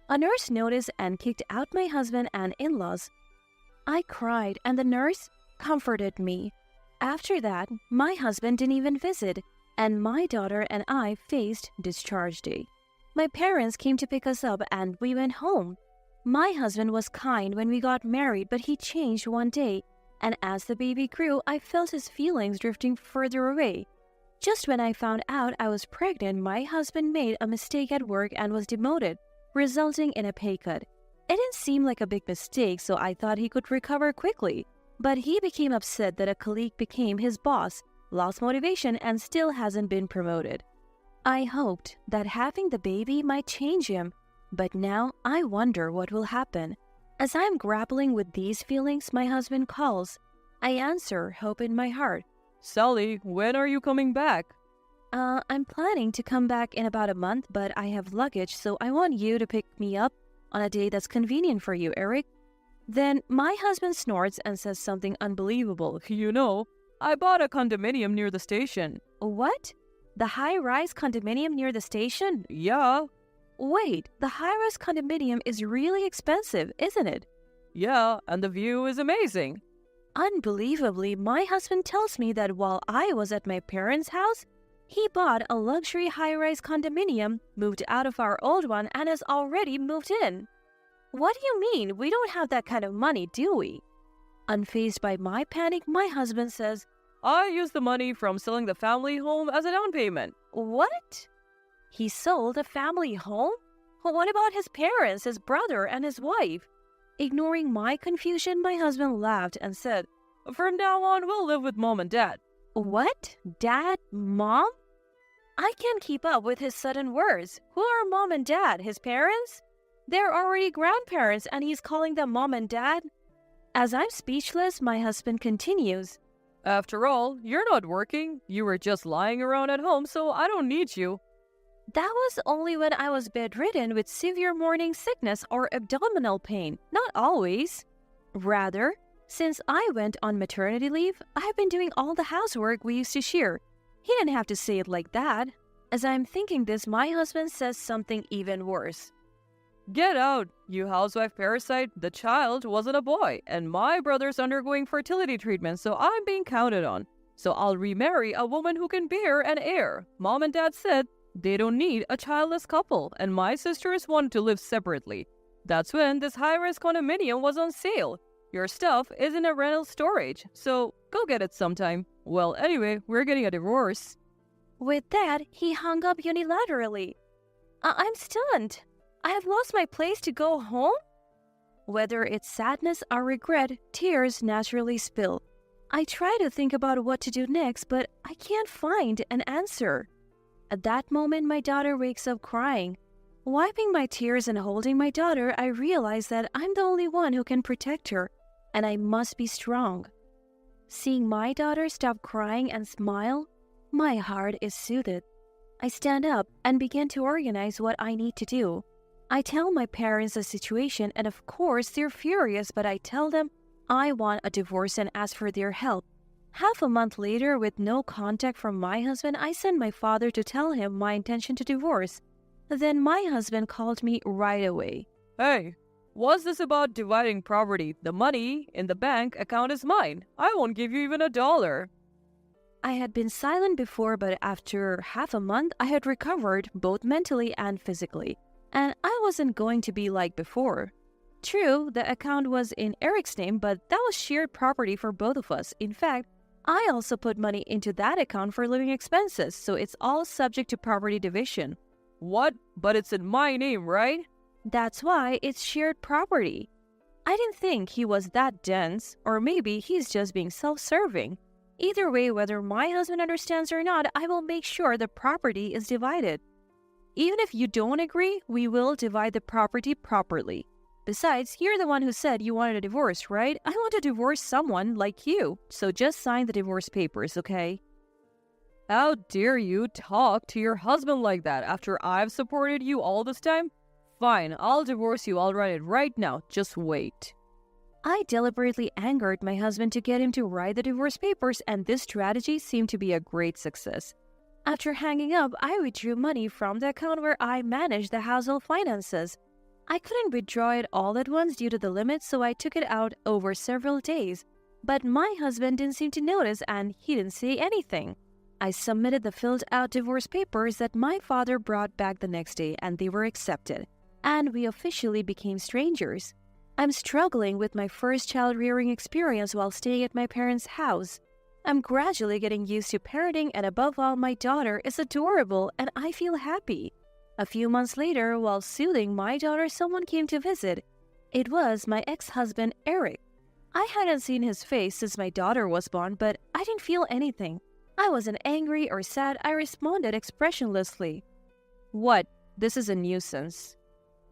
A nurse noticed and kicked out my husband and in-laws. I cried, and the nurse comforted me. After that, my husband didn't even visit, and my daughter and I faced discharge day. My parents came to pick us up and we went home. My husband was kind when we got married, but he changed one day, and as the baby grew, I felt his feelings drifting further away. Just when I found out I was pregnant, my husband made a mistake at work and was demoted, resulting in a pay cut. It didn't seem like a big mistake, so I thought he could recover quickly. But he became upset that a colleague became his boss, lost motivation, and still hasn't been promoted. I hoped that having the baby might change him, but now I wonder what will happen. As I'm grappling with these feelings, my husband calls. I answer, hope in my heart. Sally, when are you coming back? I'm planning to come back in about a month, but I have luggage, so I want you to pick me up on a day that's convenient for you, Eric. Then my husband snorts and says something unbelievable. You know, I bought a condominium near the station. What? The high-rise condominium near the station? Yeah. Wait, the high-rise condominium is really expensive, isn't it? Yeah, and the view is amazing. Unbelievably, my husband tells me that while I was at my parents' house, he bought a luxury high-rise condominium, moved out of our old one, and has already moved in. What do you mean? We don't have that kind of money, do we? Unfazed by my panic, my husband says, I used the money from selling the family home as a down payment. What? He sold a family home? What about his parents, his brother, and his wife? Ignoring my confusion, my husband laughed and said, From now on, we'll live with mom and dad. What? Dad? Mom? I can't keep up with his sudden words. Who are mom and dad? His parents? They're already grandparents and he's calling them mom and dad? As I'm speechless, my husband continues. After all, you're not working. You were just lying around at home, so I don't need you. That was only when I was bedridden with severe morning sickness or abdominal pain, not always. Rather, since I went on maternity leave, I've been doing all the housework we used to share. He didn't have to say it like that. As I'm thinking this, my husband says something even worse. Get out, you housewife parasite. The child wasn't a boy, and my brother's undergoing fertility treatment, so I'm being counted on. So I'll remarry a woman who can bear an heir. Mom and dad said they don't need a childless couple, and my sisters wanted to live separately. That's when this high-rise condominium was on sale. Your stuff is in a rental storage, so go get it sometime. Well, anyway, we're getting a divorce. With that, he hung up unilaterally. I'm stunned. I have lost my place to go home? Whether it's sadness or regret, tears naturally spill. I try to think about what to do next, but I can't find an answer. At that moment, my daughter wakes up crying. Wiping my tears and holding my daughter, I realize that I'm the only one who can protect her, and I must be strong. Seeing my daughter stop crying and smile, my heart is soothed. I stand up and begin to organize what I need to do. I tell my parents the situation, and of course they're furious, but I tell them I want a divorce and ask for their help. Half a month later, with no contact from my husband, I sent my father to tell him my intention to divorce. Then my husband called me right away. Hey, what's this about dividing property? The money in the bank account is mine. I won't give you even $1. I had been silent before, but after half a month, I had recovered both mentally and physically. And I wasn't going to be like before. True, the account was in Eric's name, but that was shared property for both of us. In fact, I also put money into that account for living expenses, so it's all subject to property division. What? But it's in my name, right? That's why it's shared property. I didn't think he was that dense, or maybe he's just being self-serving. Either way, whether my husband understands or not, I will make sure the property is divided. Even if you don't agree, we will divide the property properly. Besides, you're the one who said you wanted a divorce, right? I want to divorce someone like you, so just sign the divorce papers, okay? How dare you talk to your husband like that after I've supported you all this time? Fine, I'll divorce you. I'll write it right now. Just wait. I deliberately angered my husband to get him to write the divorce papers, and this strategy seemed to be a great success. After hanging up, I withdrew money from the account where I managed the household finances. I couldn't withdraw it all at once due to the limit, so I took it out over several days. But my husband didn't seem to notice, and he didn't say anything. I submitted the filled-out divorce papers that my father brought back the next day, and they were accepted, and we officially became strangers. I'm struggling with my first child-rearing experience while staying at my parents' house. I'm gradually getting used to parenting, and above all, my daughter is adorable, and I feel happy. A few months later, while soothing my daughter, someone came to visit. It was my ex-husband, Eric. I hadn't seen his face since my daughter was born, but I didn't feel anything. I wasn't angry or sad. I responded expressionlessly. "What? This is a nuisance."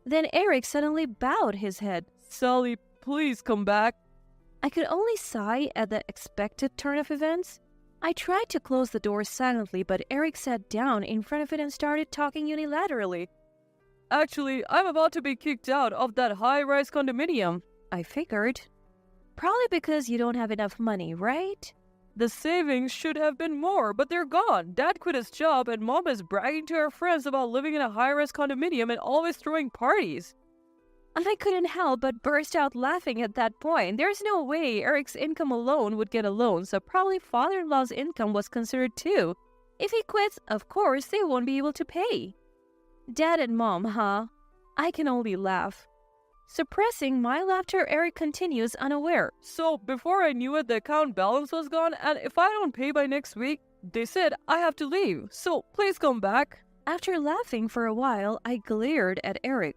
Then Eric suddenly bowed his head. "Sally, please come back." I could only sigh at the expected turn of events. I tried to close the door silently, but Eric sat down in front of it and started talking unilaterally. "Actually, I'm about to be kicked out of that high-rise condominium." I figured. Probably because you don't have enough money, right? "The savings should have been more, but they're gone. Dad quit his job and Mom is bragging to her friends about living in a high-rise condominium and always throwing parties." And I couldn't help but burst out laughing at that point. There's no way Eric's income alone would get a loan, so probably father-in-law's income was considered too. If he quits, of course, they won't be able to pay. Dad and Mom, huh? I can only laugh. Suppressing my laughter, Eric continues unaware. "So, before I knew it, the account balance was gone, and if I don't pay by next week, they said I have to leave. So, please come back." After laughing for a while, I glared at Eric.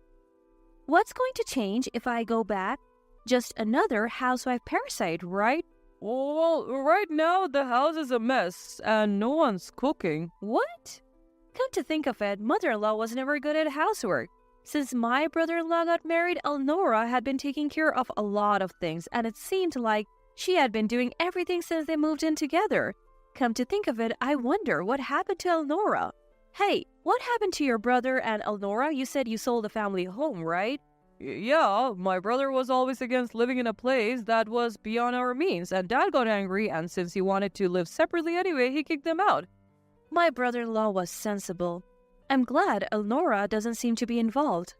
What's going to change if I go back? Just another housewife parasite, right? "Well, right now the house is a mess, and no one's cooking." What? Come to think of it, mother-in-law was never good at housework. Since my brother-in-law got married, Elnora had been taking care of a lot of things, and it seemed like she had been doing everything since they moved in together. Come to think of it, I wonder what happened to Elnora. Hey, what happened to your brother and Elnora? You said you sold the family home, right? "Yeah, my brother was always against living in a place that was beyond our means, and Dad got angry, and since he wanted to live separately anyway, he kicked them out." My brother-in-law was sensible. I'm glad Elnora doesn't seem to be involved.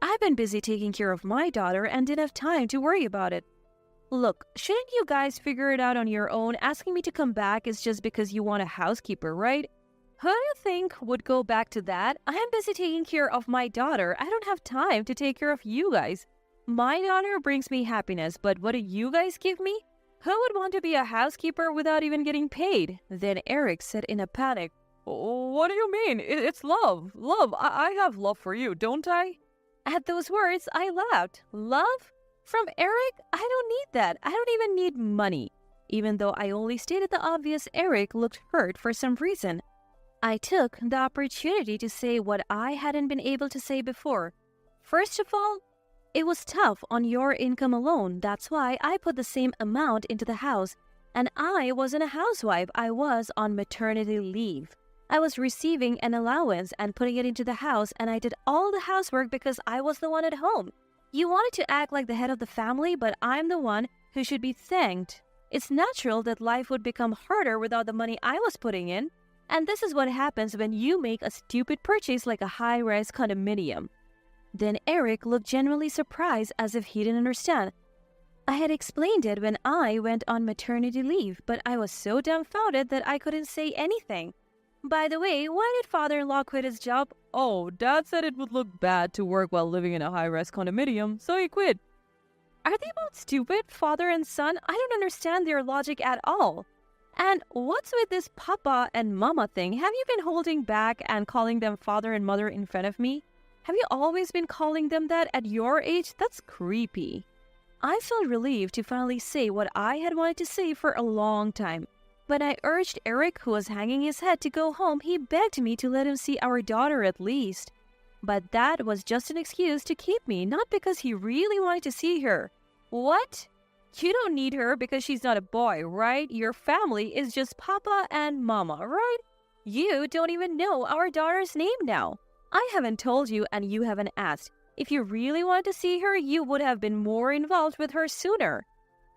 I've been busy taking care of my daughter and didn't have time to worry about it. Look, shouldn't you guys figure it out on your own? Asking me to come back is just because you want a housekeeper, right? Who do you think would go back to that? I am busy taking care of my daughter. I don't have time to take care of you guys. My daughter brings me happiness, but what do you guys give me? Who would want to be a housekeeper without even getting paid? Then Eric said in a panic, "What do you mean? It's love. Love. I have love for you, don't I?" At those words, I laughed. Love? From Eric? I don't need that. I don't even need money. Even though I only stated the obvious, Eric looked hurt for some reason. I took the opportunity to say what I hadn't been able to say before. First of all, it was tough on your income alone. That's why I put the same amount into the house. And I wasn't a housewife. I was on maternity leave. I was receiving an allowance and putting it into the house, and I did all the housework because I was the one at home. You wanted to act like the head of the family, but I'm the one who should be thanked. It's natural that life would become harder without the money I was putting in. And this is what happens when you make a stupid purchase like a high-rise condominium. Then Eric looked genuinely surprised as if he didn't understand. I had explained it when I went on maternity leave, but I was so dumbfounded that I couldn't say anything. By the way, why did father-in-law quit his job? "Oh, Dad said it would look bad to work while living in a high-rise condominium, so he quit." Are they both stupid, father and son? I don't understand their logic at all. And what's with this papa and mama thing? Have you been holding back and calling them father and mother in front of me? Have you always been calling them that at your age? That's creepy. I felt relieved to finally say what I had wanted to say for a long time. When I urged Eric, who was hanging his head, to go home, he begged me to let him see our daughter at least. But that was just an excuse to keep me, not because he really wanted to see her. What? You don't need her because she's not a boy, right? Your family is just Papa and Mama, right? You don't even know our daughter's name now. I haven't told you and you haven't asked. If you really wanted to see her, you would have been more involved with her sooner.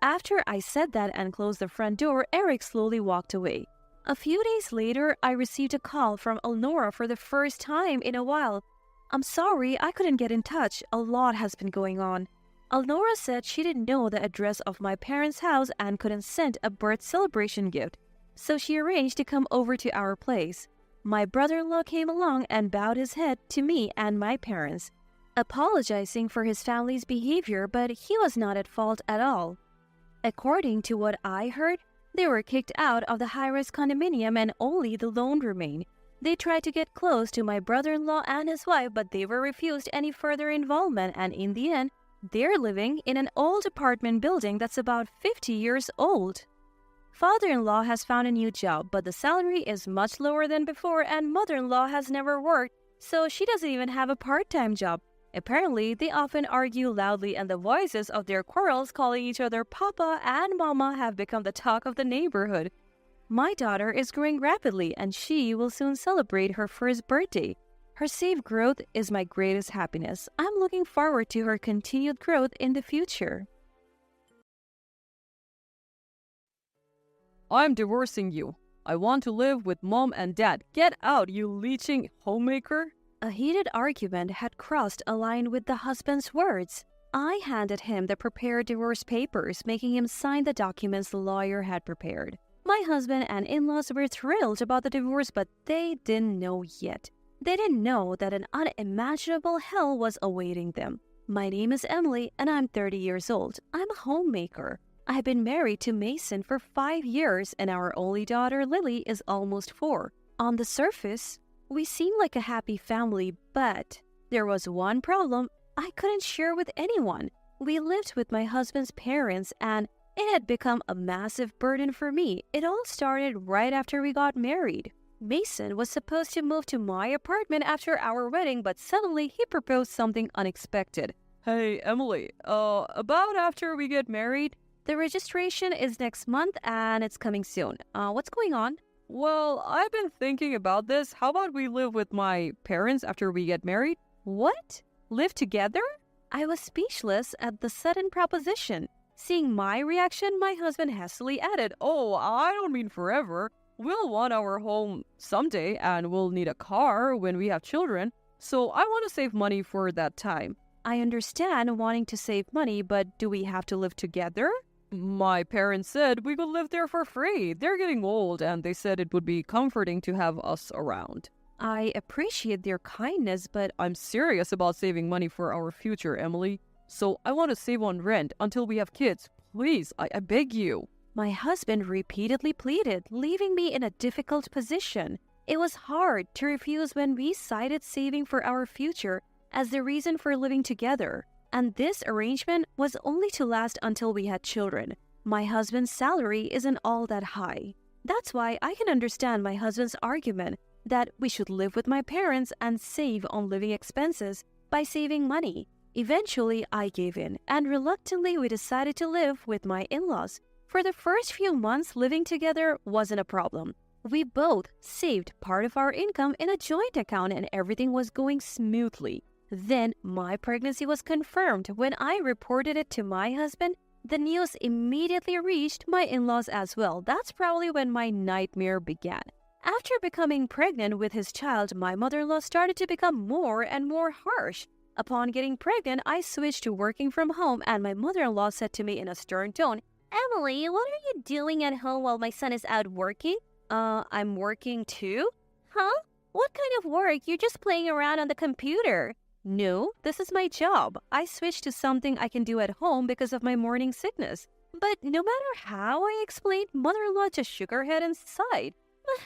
After I said that and closed the front door, Eric slowly walked away. A few days later, I received a call from Elnora for the first time in a while. I'm sorry, I couldn't get in touch. A lot has been going on. Elnora said she didn't know the address of my parents' house and couldn't send a birth celebration gift. so she arranged to come over to our place. My brother-in-law came along and bowed his head to me and my parents, apologizing for his family's behavior, but he was not at fault at all. According to what I heard, they were kicked out of the high-rise condominium and only the loan remained. They tried to get close to my brother-in-law and his wife, but they were refused any further involvement, and in the end, they're living in an old apartment building that's about 50 years old. Father-in-law has found a new job, but the salary is much lower than before, and mother-in-law has never worked, so she doesn't even have a part-time job. Apparently, they often argue loudly, and the voices of their quarrels, calling each other Papa and Mama, have become the talk of the neighborhood. My daughter is growing rapidly, and she will soon celebrate her first birthday. Her safe growth is my greatest happiness. I'm looking forward to her continued growth in the future. I'm divorcing you. I want to live with Mom and Dad. Get out, you leeching homemaker. A heated argument had crossed a line with the husband's words. I handed him the prepared divorce papers, making him sign the documents the lawyer had prepared. My husband and in-laws were thrilled about the divorce, but they didn't know yet. They didn't know that an unimaginable hell was awaiting them. My name is Emily, and I'm 30 years old. I'm a homemaker. I have been married to Mason for 5 years, and our only daughter, Lily, is almost 4. On the surface, we seem like a happy family, but there was one problem I couldn't share with anyone. We lived with my husband's parents, and it had become a massive burden for me. It all started right after we got married. Mason was supposed to move to my apartment after our wedding, but suddenly he proposed something unexpected. Hey, Emily, about after we get married? The registration is next month and it's coming soon. What's going on? Well, I've been thinking about this. How about we live with my parents after we get married? What? Live together? I was speechless at the sudden proposition. Seeing my reaction, my husband hastily added, Oh, I don't mean forever. We'll want our home someday and we'll need a car when we have children. So I want to save money for that time. I understand wanting to save money, but do we have to live together? My parents said we could live there for free. They're getting old and they said it would be comforting to have us around. I appreciate their kindness, but I'm serious about saving money for our future, Emily. So I want to save on rent until we have kids. Please, I beg you. My husband repeatedly pleaded, leaving me in a difficult position. It was hard to refuse when we cited saving for our future as the reason for living together. And this arrangement was only to last until we had children. My husband's salary isn't all that high. That's why I can understand my husband's argument that we should live with my parents and save on living expenses by saving money. Eventually, I gave in, and reluctantly we decided to live with my in-laws. For the first few months, living together wasn't a problem. We both saved part of our income in a joint account and everything was going smoothly. Then, my pregnancy was confirmed. When I reported it to my husband, the news immediately reached my in-laws as well. That's probably when my nightmare began. After becoming pregnant with his child, my mother-in-law started to become more and more harsh. Upon getting pregnant, I switched to working from home, and my mother-in-law said to me in a stern tone, Emily, what are you doing at home while my son is out working? I'm working too? Huh? What kind of work? You're just playing around on the computer. No, this is my job. I switched to something I can do at home because of my morning sickness. But no matter how I explained, mother-in-law just shook her head and sighed.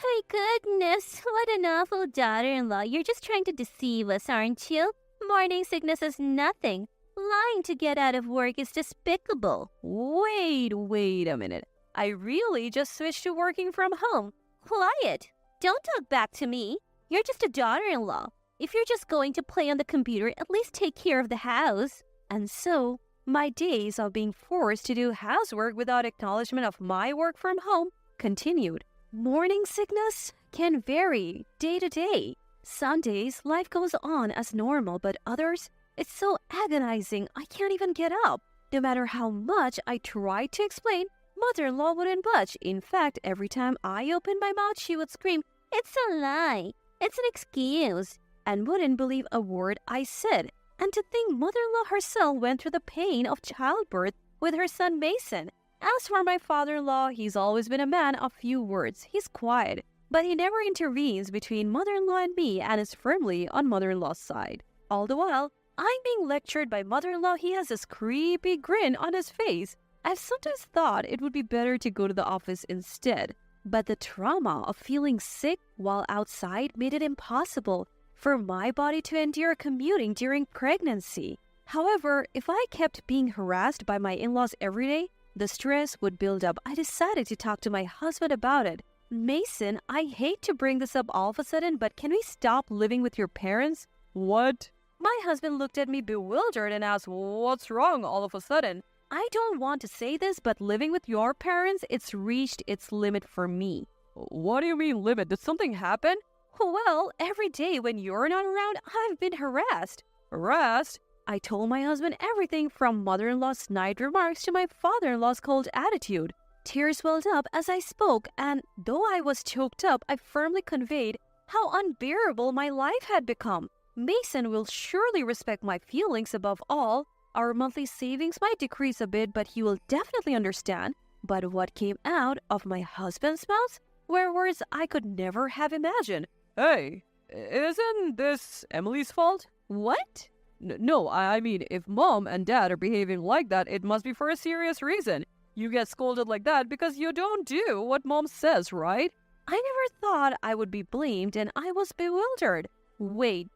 My goodness, what an awful daughter-in-law. You're just trying to deceive us, aren't you? Morning sickness is nothing. Lying to get out of work is despicable. Wait a minute. I really just switched to working from home. Quiet. Don't talk back to me. You're just a daughter-in-law. If you're just going to play on the computer, at least take care of the house. And so, my days of being forced to do housework without acknowledgement of my work from home continued. Morning sickness can vary day to day. Some days, life goes on as normal, but others, it's so agonizing I can't even get up. No matter how much I tried to explain, mother-in-law wouldn't budge. In fact, every time I opened my mouth, she would scream, It's a lie. It's an excuse. And wouldn't believe a word I said. And to think mother-in-law herself went through the pain of childbirth with her son Mason. As for my father-in-law, he's always been a man of few words. He's quiet, but he never intervenes between mother-in-law and me and is firmly on mother-in-law's side. All the while, I'm being lectured by mother-in-law. He has this creepy grin on his face. I've sometimes thought it would be better to go to the office instead, but the trauma of feeling sick while outside made it impossible for my body to endure commuting during pregnancy. However, if I kept being harassed by my in-laws every day, the stress would build up. I decided to talk to my husband about it. Mason, I hate to bring this up all of a sudden, but can we stop living with your parents? What? My husband looked at me bewildered and asked, What's wrong all of a sudden? I don't want to say this, but living with your parents, it's reached its limit for me. What do you mean limit? Did something happen? Well, every day when you're not around, I've been harassed. Harassed? I told my husband everything from mother-in-law's snide remarks to my father-in-law's cold attitude. Tears welled up as I spoke, and though I was choked up, I firmly conveyed how unbearable my life had become. Mason will surely respect my feelings above all. Our monthly savings might decrease a bit, but he will definitely understand. But what came out of my husband's mouth were words I could never have imagined. Hey, isn't this Emily's fault? What? No, I mean, if mom and dad are behaving like that, it must be for a serious reason. You get scolded like that because you don't do what mom says, right? I never thought I would be blamed, and I was bewildered.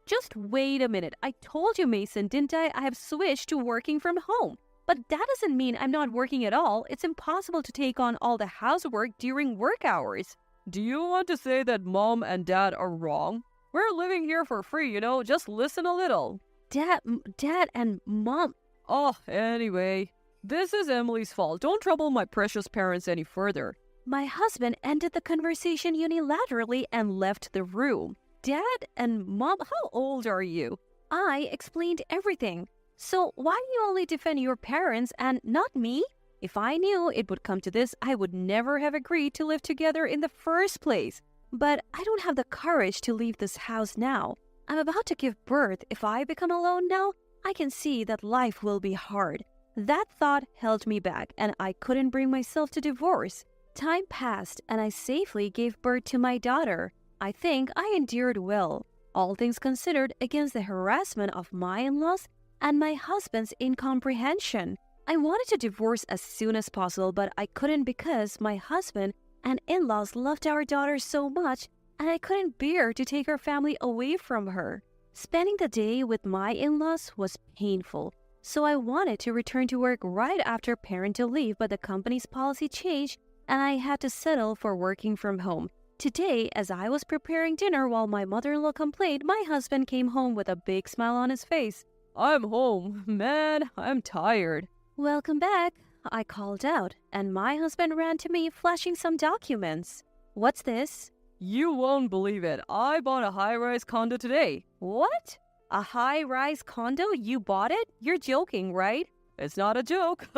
Just wait a minute. I told you, Mason, didn't I? I have switched to working from home. But that doesn't mean I'm not working at all. It's impossible to take on all the housework during work hours. Do you want to say that mom and dad are wrong? We're living here for free, just listen a little. Dad and Mom. Oh, anyway, this is Emily's fault. Don't trouble my precious parents any further. My husband ended the conversation unilaterally and left the room. Dad and Mom, how old are you? I explained everything. So why do you only defend your parents and not me? If I knew it would come to this, I would never have agreed to live together in the first place. But I don't have the courage to leave this house now. I'm about to give birth. If I become alone now, I can see that life will be hard. That thought held me back, and I couldn't bring myself to divorce. Time passed, and I safely gave birth to my daughter. I think I endured well, all things considered, against the harassment of my in-laws and my husband's incomprehension. I wanted to divorce as soon as possible, but I couldn't because my husband and in-laws loved our daughter so much, and I couldn't bear to take our family away from her. Spending the day with my in-laws was painful, so I wanted to return to work right after parental leave, but the company's policy changed, and I had to settle for working from home. Today, as I was preparing dinner while my mother-in-law complained, my husband came home with a big smile on his face. I'm home. Man, I'm tired. Welcome back, I called out, and my husband ran to me, flashing some documents. What's this? You won't believe it. I bought a high-rise condo today. What? A high-rise condo? You bought it? You're joking, right? It's not a joke.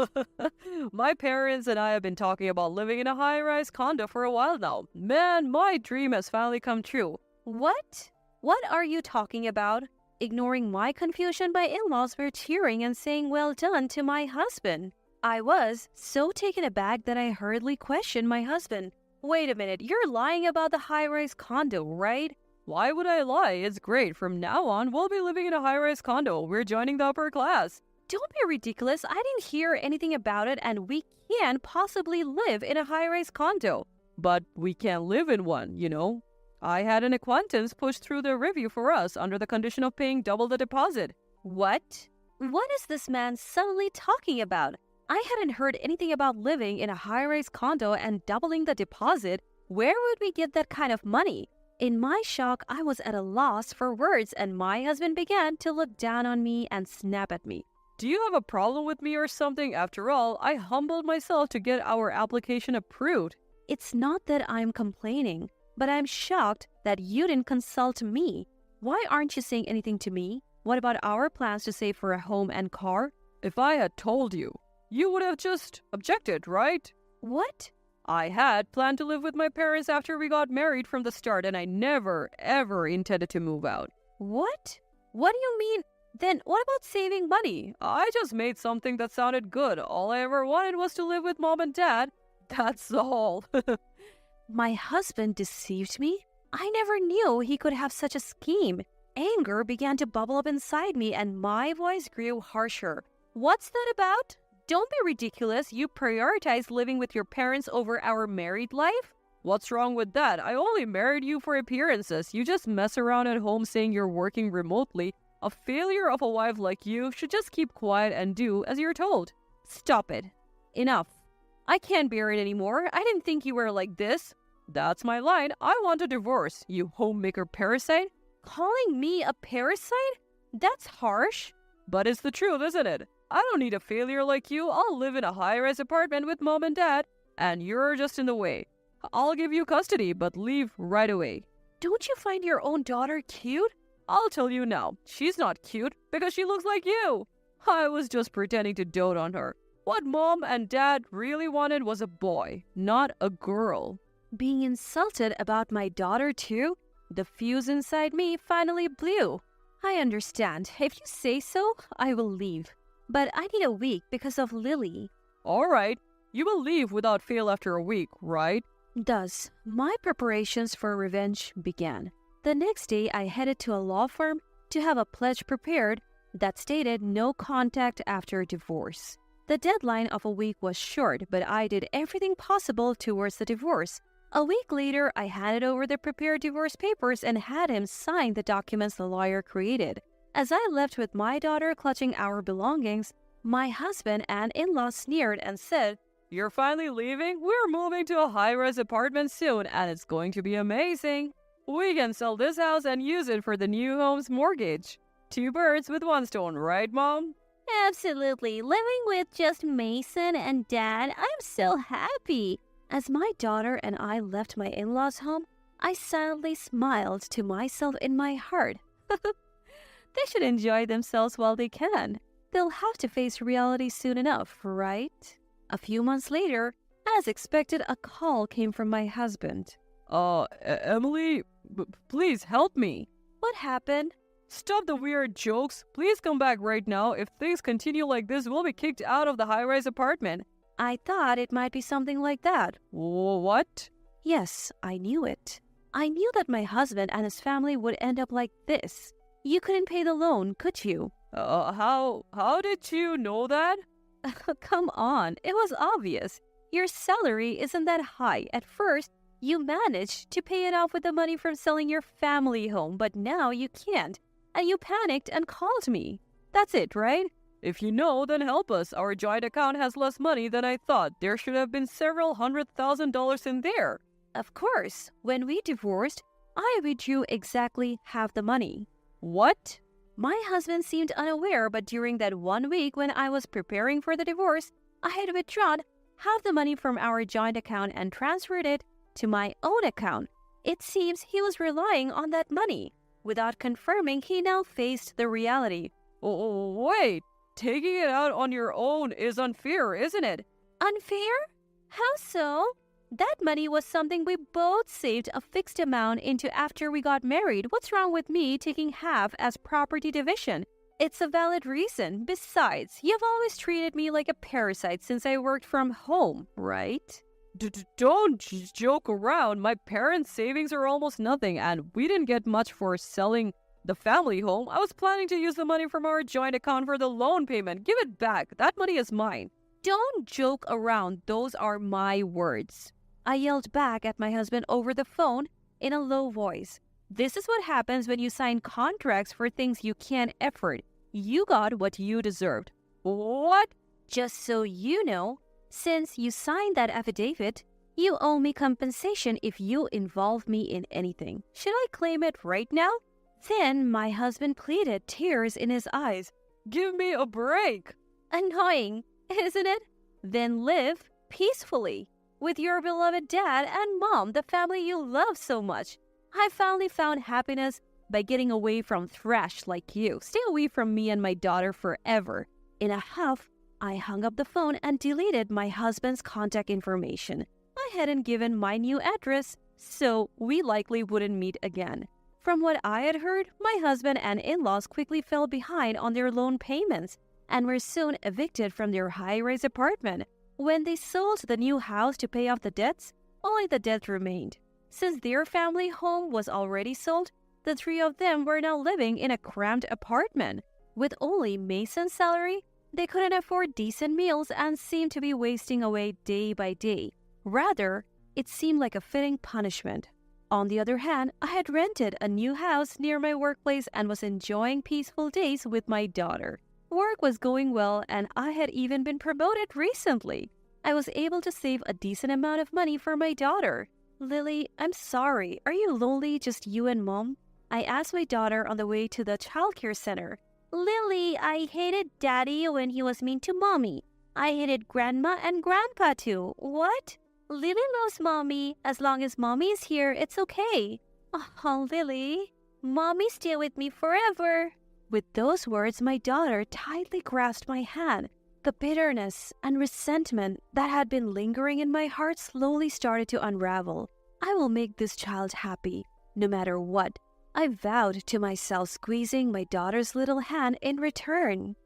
My parents and I have been talking about living in a high-rise condo for a while now. Man, my dream has finally come true. What? What are you talking about? Ignoring my confusion, my in-laws were cheering and saying well done to my husband. I was so taken aback that I hurriedly questioned my husband. Wait a minute, you're lying about the high-rise condo, right? Why would I lie? It's great. From now on, we'll be living in a high-rise condo. We're joining the upper class. Don't be ridiculous. I didn't hear anything about it, and we can't possibly live in a high-rise condo. But we can't live in one, I had an acquaintance push through the review for us under the condition of paying double the deposit. What? What is this man suddenly talking about? I hadn't heard anything about living in a high-rise condo and doubling the deposit. Where would we get that kind of money? In my shock, I was at a loss for words, and my husband began to look down on me and snap at me. Do you have a problem with me or something? After all, I humbled myself to get our application approved. It's not that I'm complaining, but I'm shocked that you didn't consult me. Why aren't you saying anything to me? What about our plans to save for a home and car? If I had told you, you would have just objected, right? What? I had planned to live with my parents after we got married from the start, and I never, ever intended to move out. What? What do you mean? Then what about saving money? I just made something that sounded good. All I ever wanted was to live with mom and dad. That's all. My husband deceived me? I never knew he could have such a scheme. Anger began to bubble up inside me and my voice grew harsher. What's that about? Don't be ridiculous. You prioritize living with your parents over our married life? What's wrong with that? I only married you for appearances. You just mess around at home saying you're working remotely. A failure of a wife like you should just keep quiet and do as you're told. Stop it. Enough. I can't bear it anymore. I didn't think you were like this. That's my line. I want a divorce, you homemaker parasite. Calling me a parasite? That's harsh. But it's the truth, isn't it? I don't need a failure like you. I'll live in a high-rise apartment with mom and dad, and you're just in the way. I'll give you custody, but leave right away. Don't you find your own daughter cute? I'll tell you now, she's not cute because she looks like you. I was just pretending to dote on her. What mom and dad really wanted was a boy, not a girl. Being insulted about my daughter too? The fuse inside me finally blew. I understand. If you say so, I will leave. But I need a week because of Lily. All right, you will leave without fail after a week, right? Thus, my preparations for revenge began. The next day, I headed to a law firm to have a pledge prepared that stated no contact after divorce. The deadline of a week was short, but I did everything possible towards the divorce. A week later, I handed over the prepared divorce papers and had him sign the documents the lawyer created. As I left with my daughter clutching our belongings, my husband and in-laws sneered and said, "You're finally leaving? We're moving to a high-rise apartment soon, and it's going to be amazing. We can sell this house and use it for the new home's mortgage. 2 birds with 1 stone, right, Mom?" Absolutely. Living with just Mason and Dad, I'm so happy. As my daughter and I left my in-laws' home, I silently smiled to myself in my heart. They should enjoy themselves while they can. They'll have to face reality soon enough, right? A few months later, as expected, a call came from my husband. Emily, please help me. What happened? Stop the weird jokes. Please come back right now. If things continue like this, we'll be kicked out of the high-rise apartment. I thought it might be something like that. What? Yes, I knew it. I knew that my husband and his family would end up like this. You couldn't pay the loan, could you? How did you know that? Come on, it was obvious. Your salary isn't that high. At first, you managed to pay it off with the money from selling your family home, but now you can't. And you panicked and called me. That's it, right? If you know, then help us. Our joint account has less money than I thought. There should have been several $100,000 in there. Of course. When we divorced, I withdrew exactly half the money. What? My husband seemed unaware, but during that 1 week when I was preparing for the divorce, I had withdrawn half the money from our joint account and transferred it to my own account. It seems he was relying on that money. Without confirming, he now faced the reality. Oh, wait. Taking it out on your own is unfair, isn't it? Unfair? How so? That money was something we both saved a fixed amount into after we got married. What's wrong with me taking half as property division? It's a valid reason. Besides, you've always treated me like a parasite since I worked from home, right? Don't joke around. My parents' savings are almost nothing, and we didn't get much for selling the family home. I was planning to use the money from our joint account for the loan payment. Give it back. That money is mine. Don't joke around. Those are my words. I yelled back at my husband over the phone in a low voice. This is what happens when you sign contracts for things you can't afford. You got what you deserved. What? Just so you know, since you signed that affidavit, you owe me compensation if you involve me in anything. Should I claim it right now? Then my husband pleaded, tears in his eyes. Give me a break. Annoying, isn't it? Then live peacefully with your beloved dad and mom, the family you love so much. I finally found happiness by getting away from thrash like you. Stay away from me and my daughter forever. In a huff, I hung up the phone and deleted my husband's contact information. I hadn't given my new address, so we likely wouldn't meet again. From what I had heard, my husband and in-laws quickly fell behind on their loan payments and were soon evicted from their high-rise apartment. When they sold the new house to pay off the debts, only the debt remained. Since their family home was already sold, the three of them were now living in a cramped apartment. With only Mason's salary, they couldn't afford decent meals and seemed to be wasting away day by day. Rather, it seemed like a fitting punishment. On the other hand, I had rented a new house near my workplace and was enjoying peaceful days with my daughter. Work was going well and I had even been promoted recently. I was able to save a decent amount of money for my daughter. Lily, I'm sorry. Are you lonely, just you and Mom? I asked my daughter on the way to the childcare center. Lily, I hated Daddy when he was mean to Mommy. I hated Grandma and Grandpa too. What? Lily loves Mommy. As long as Mommy is here, it's okay. Oh, Lily. Mommy, stay with me forever. With those words, my daughter tightly grasped my hand. The bitterness and resentment that had been lingering in my heart slowly started to unravel. I will make this child happy, no matter what. I vowed to myself, squeezing my daughter's little hand in return.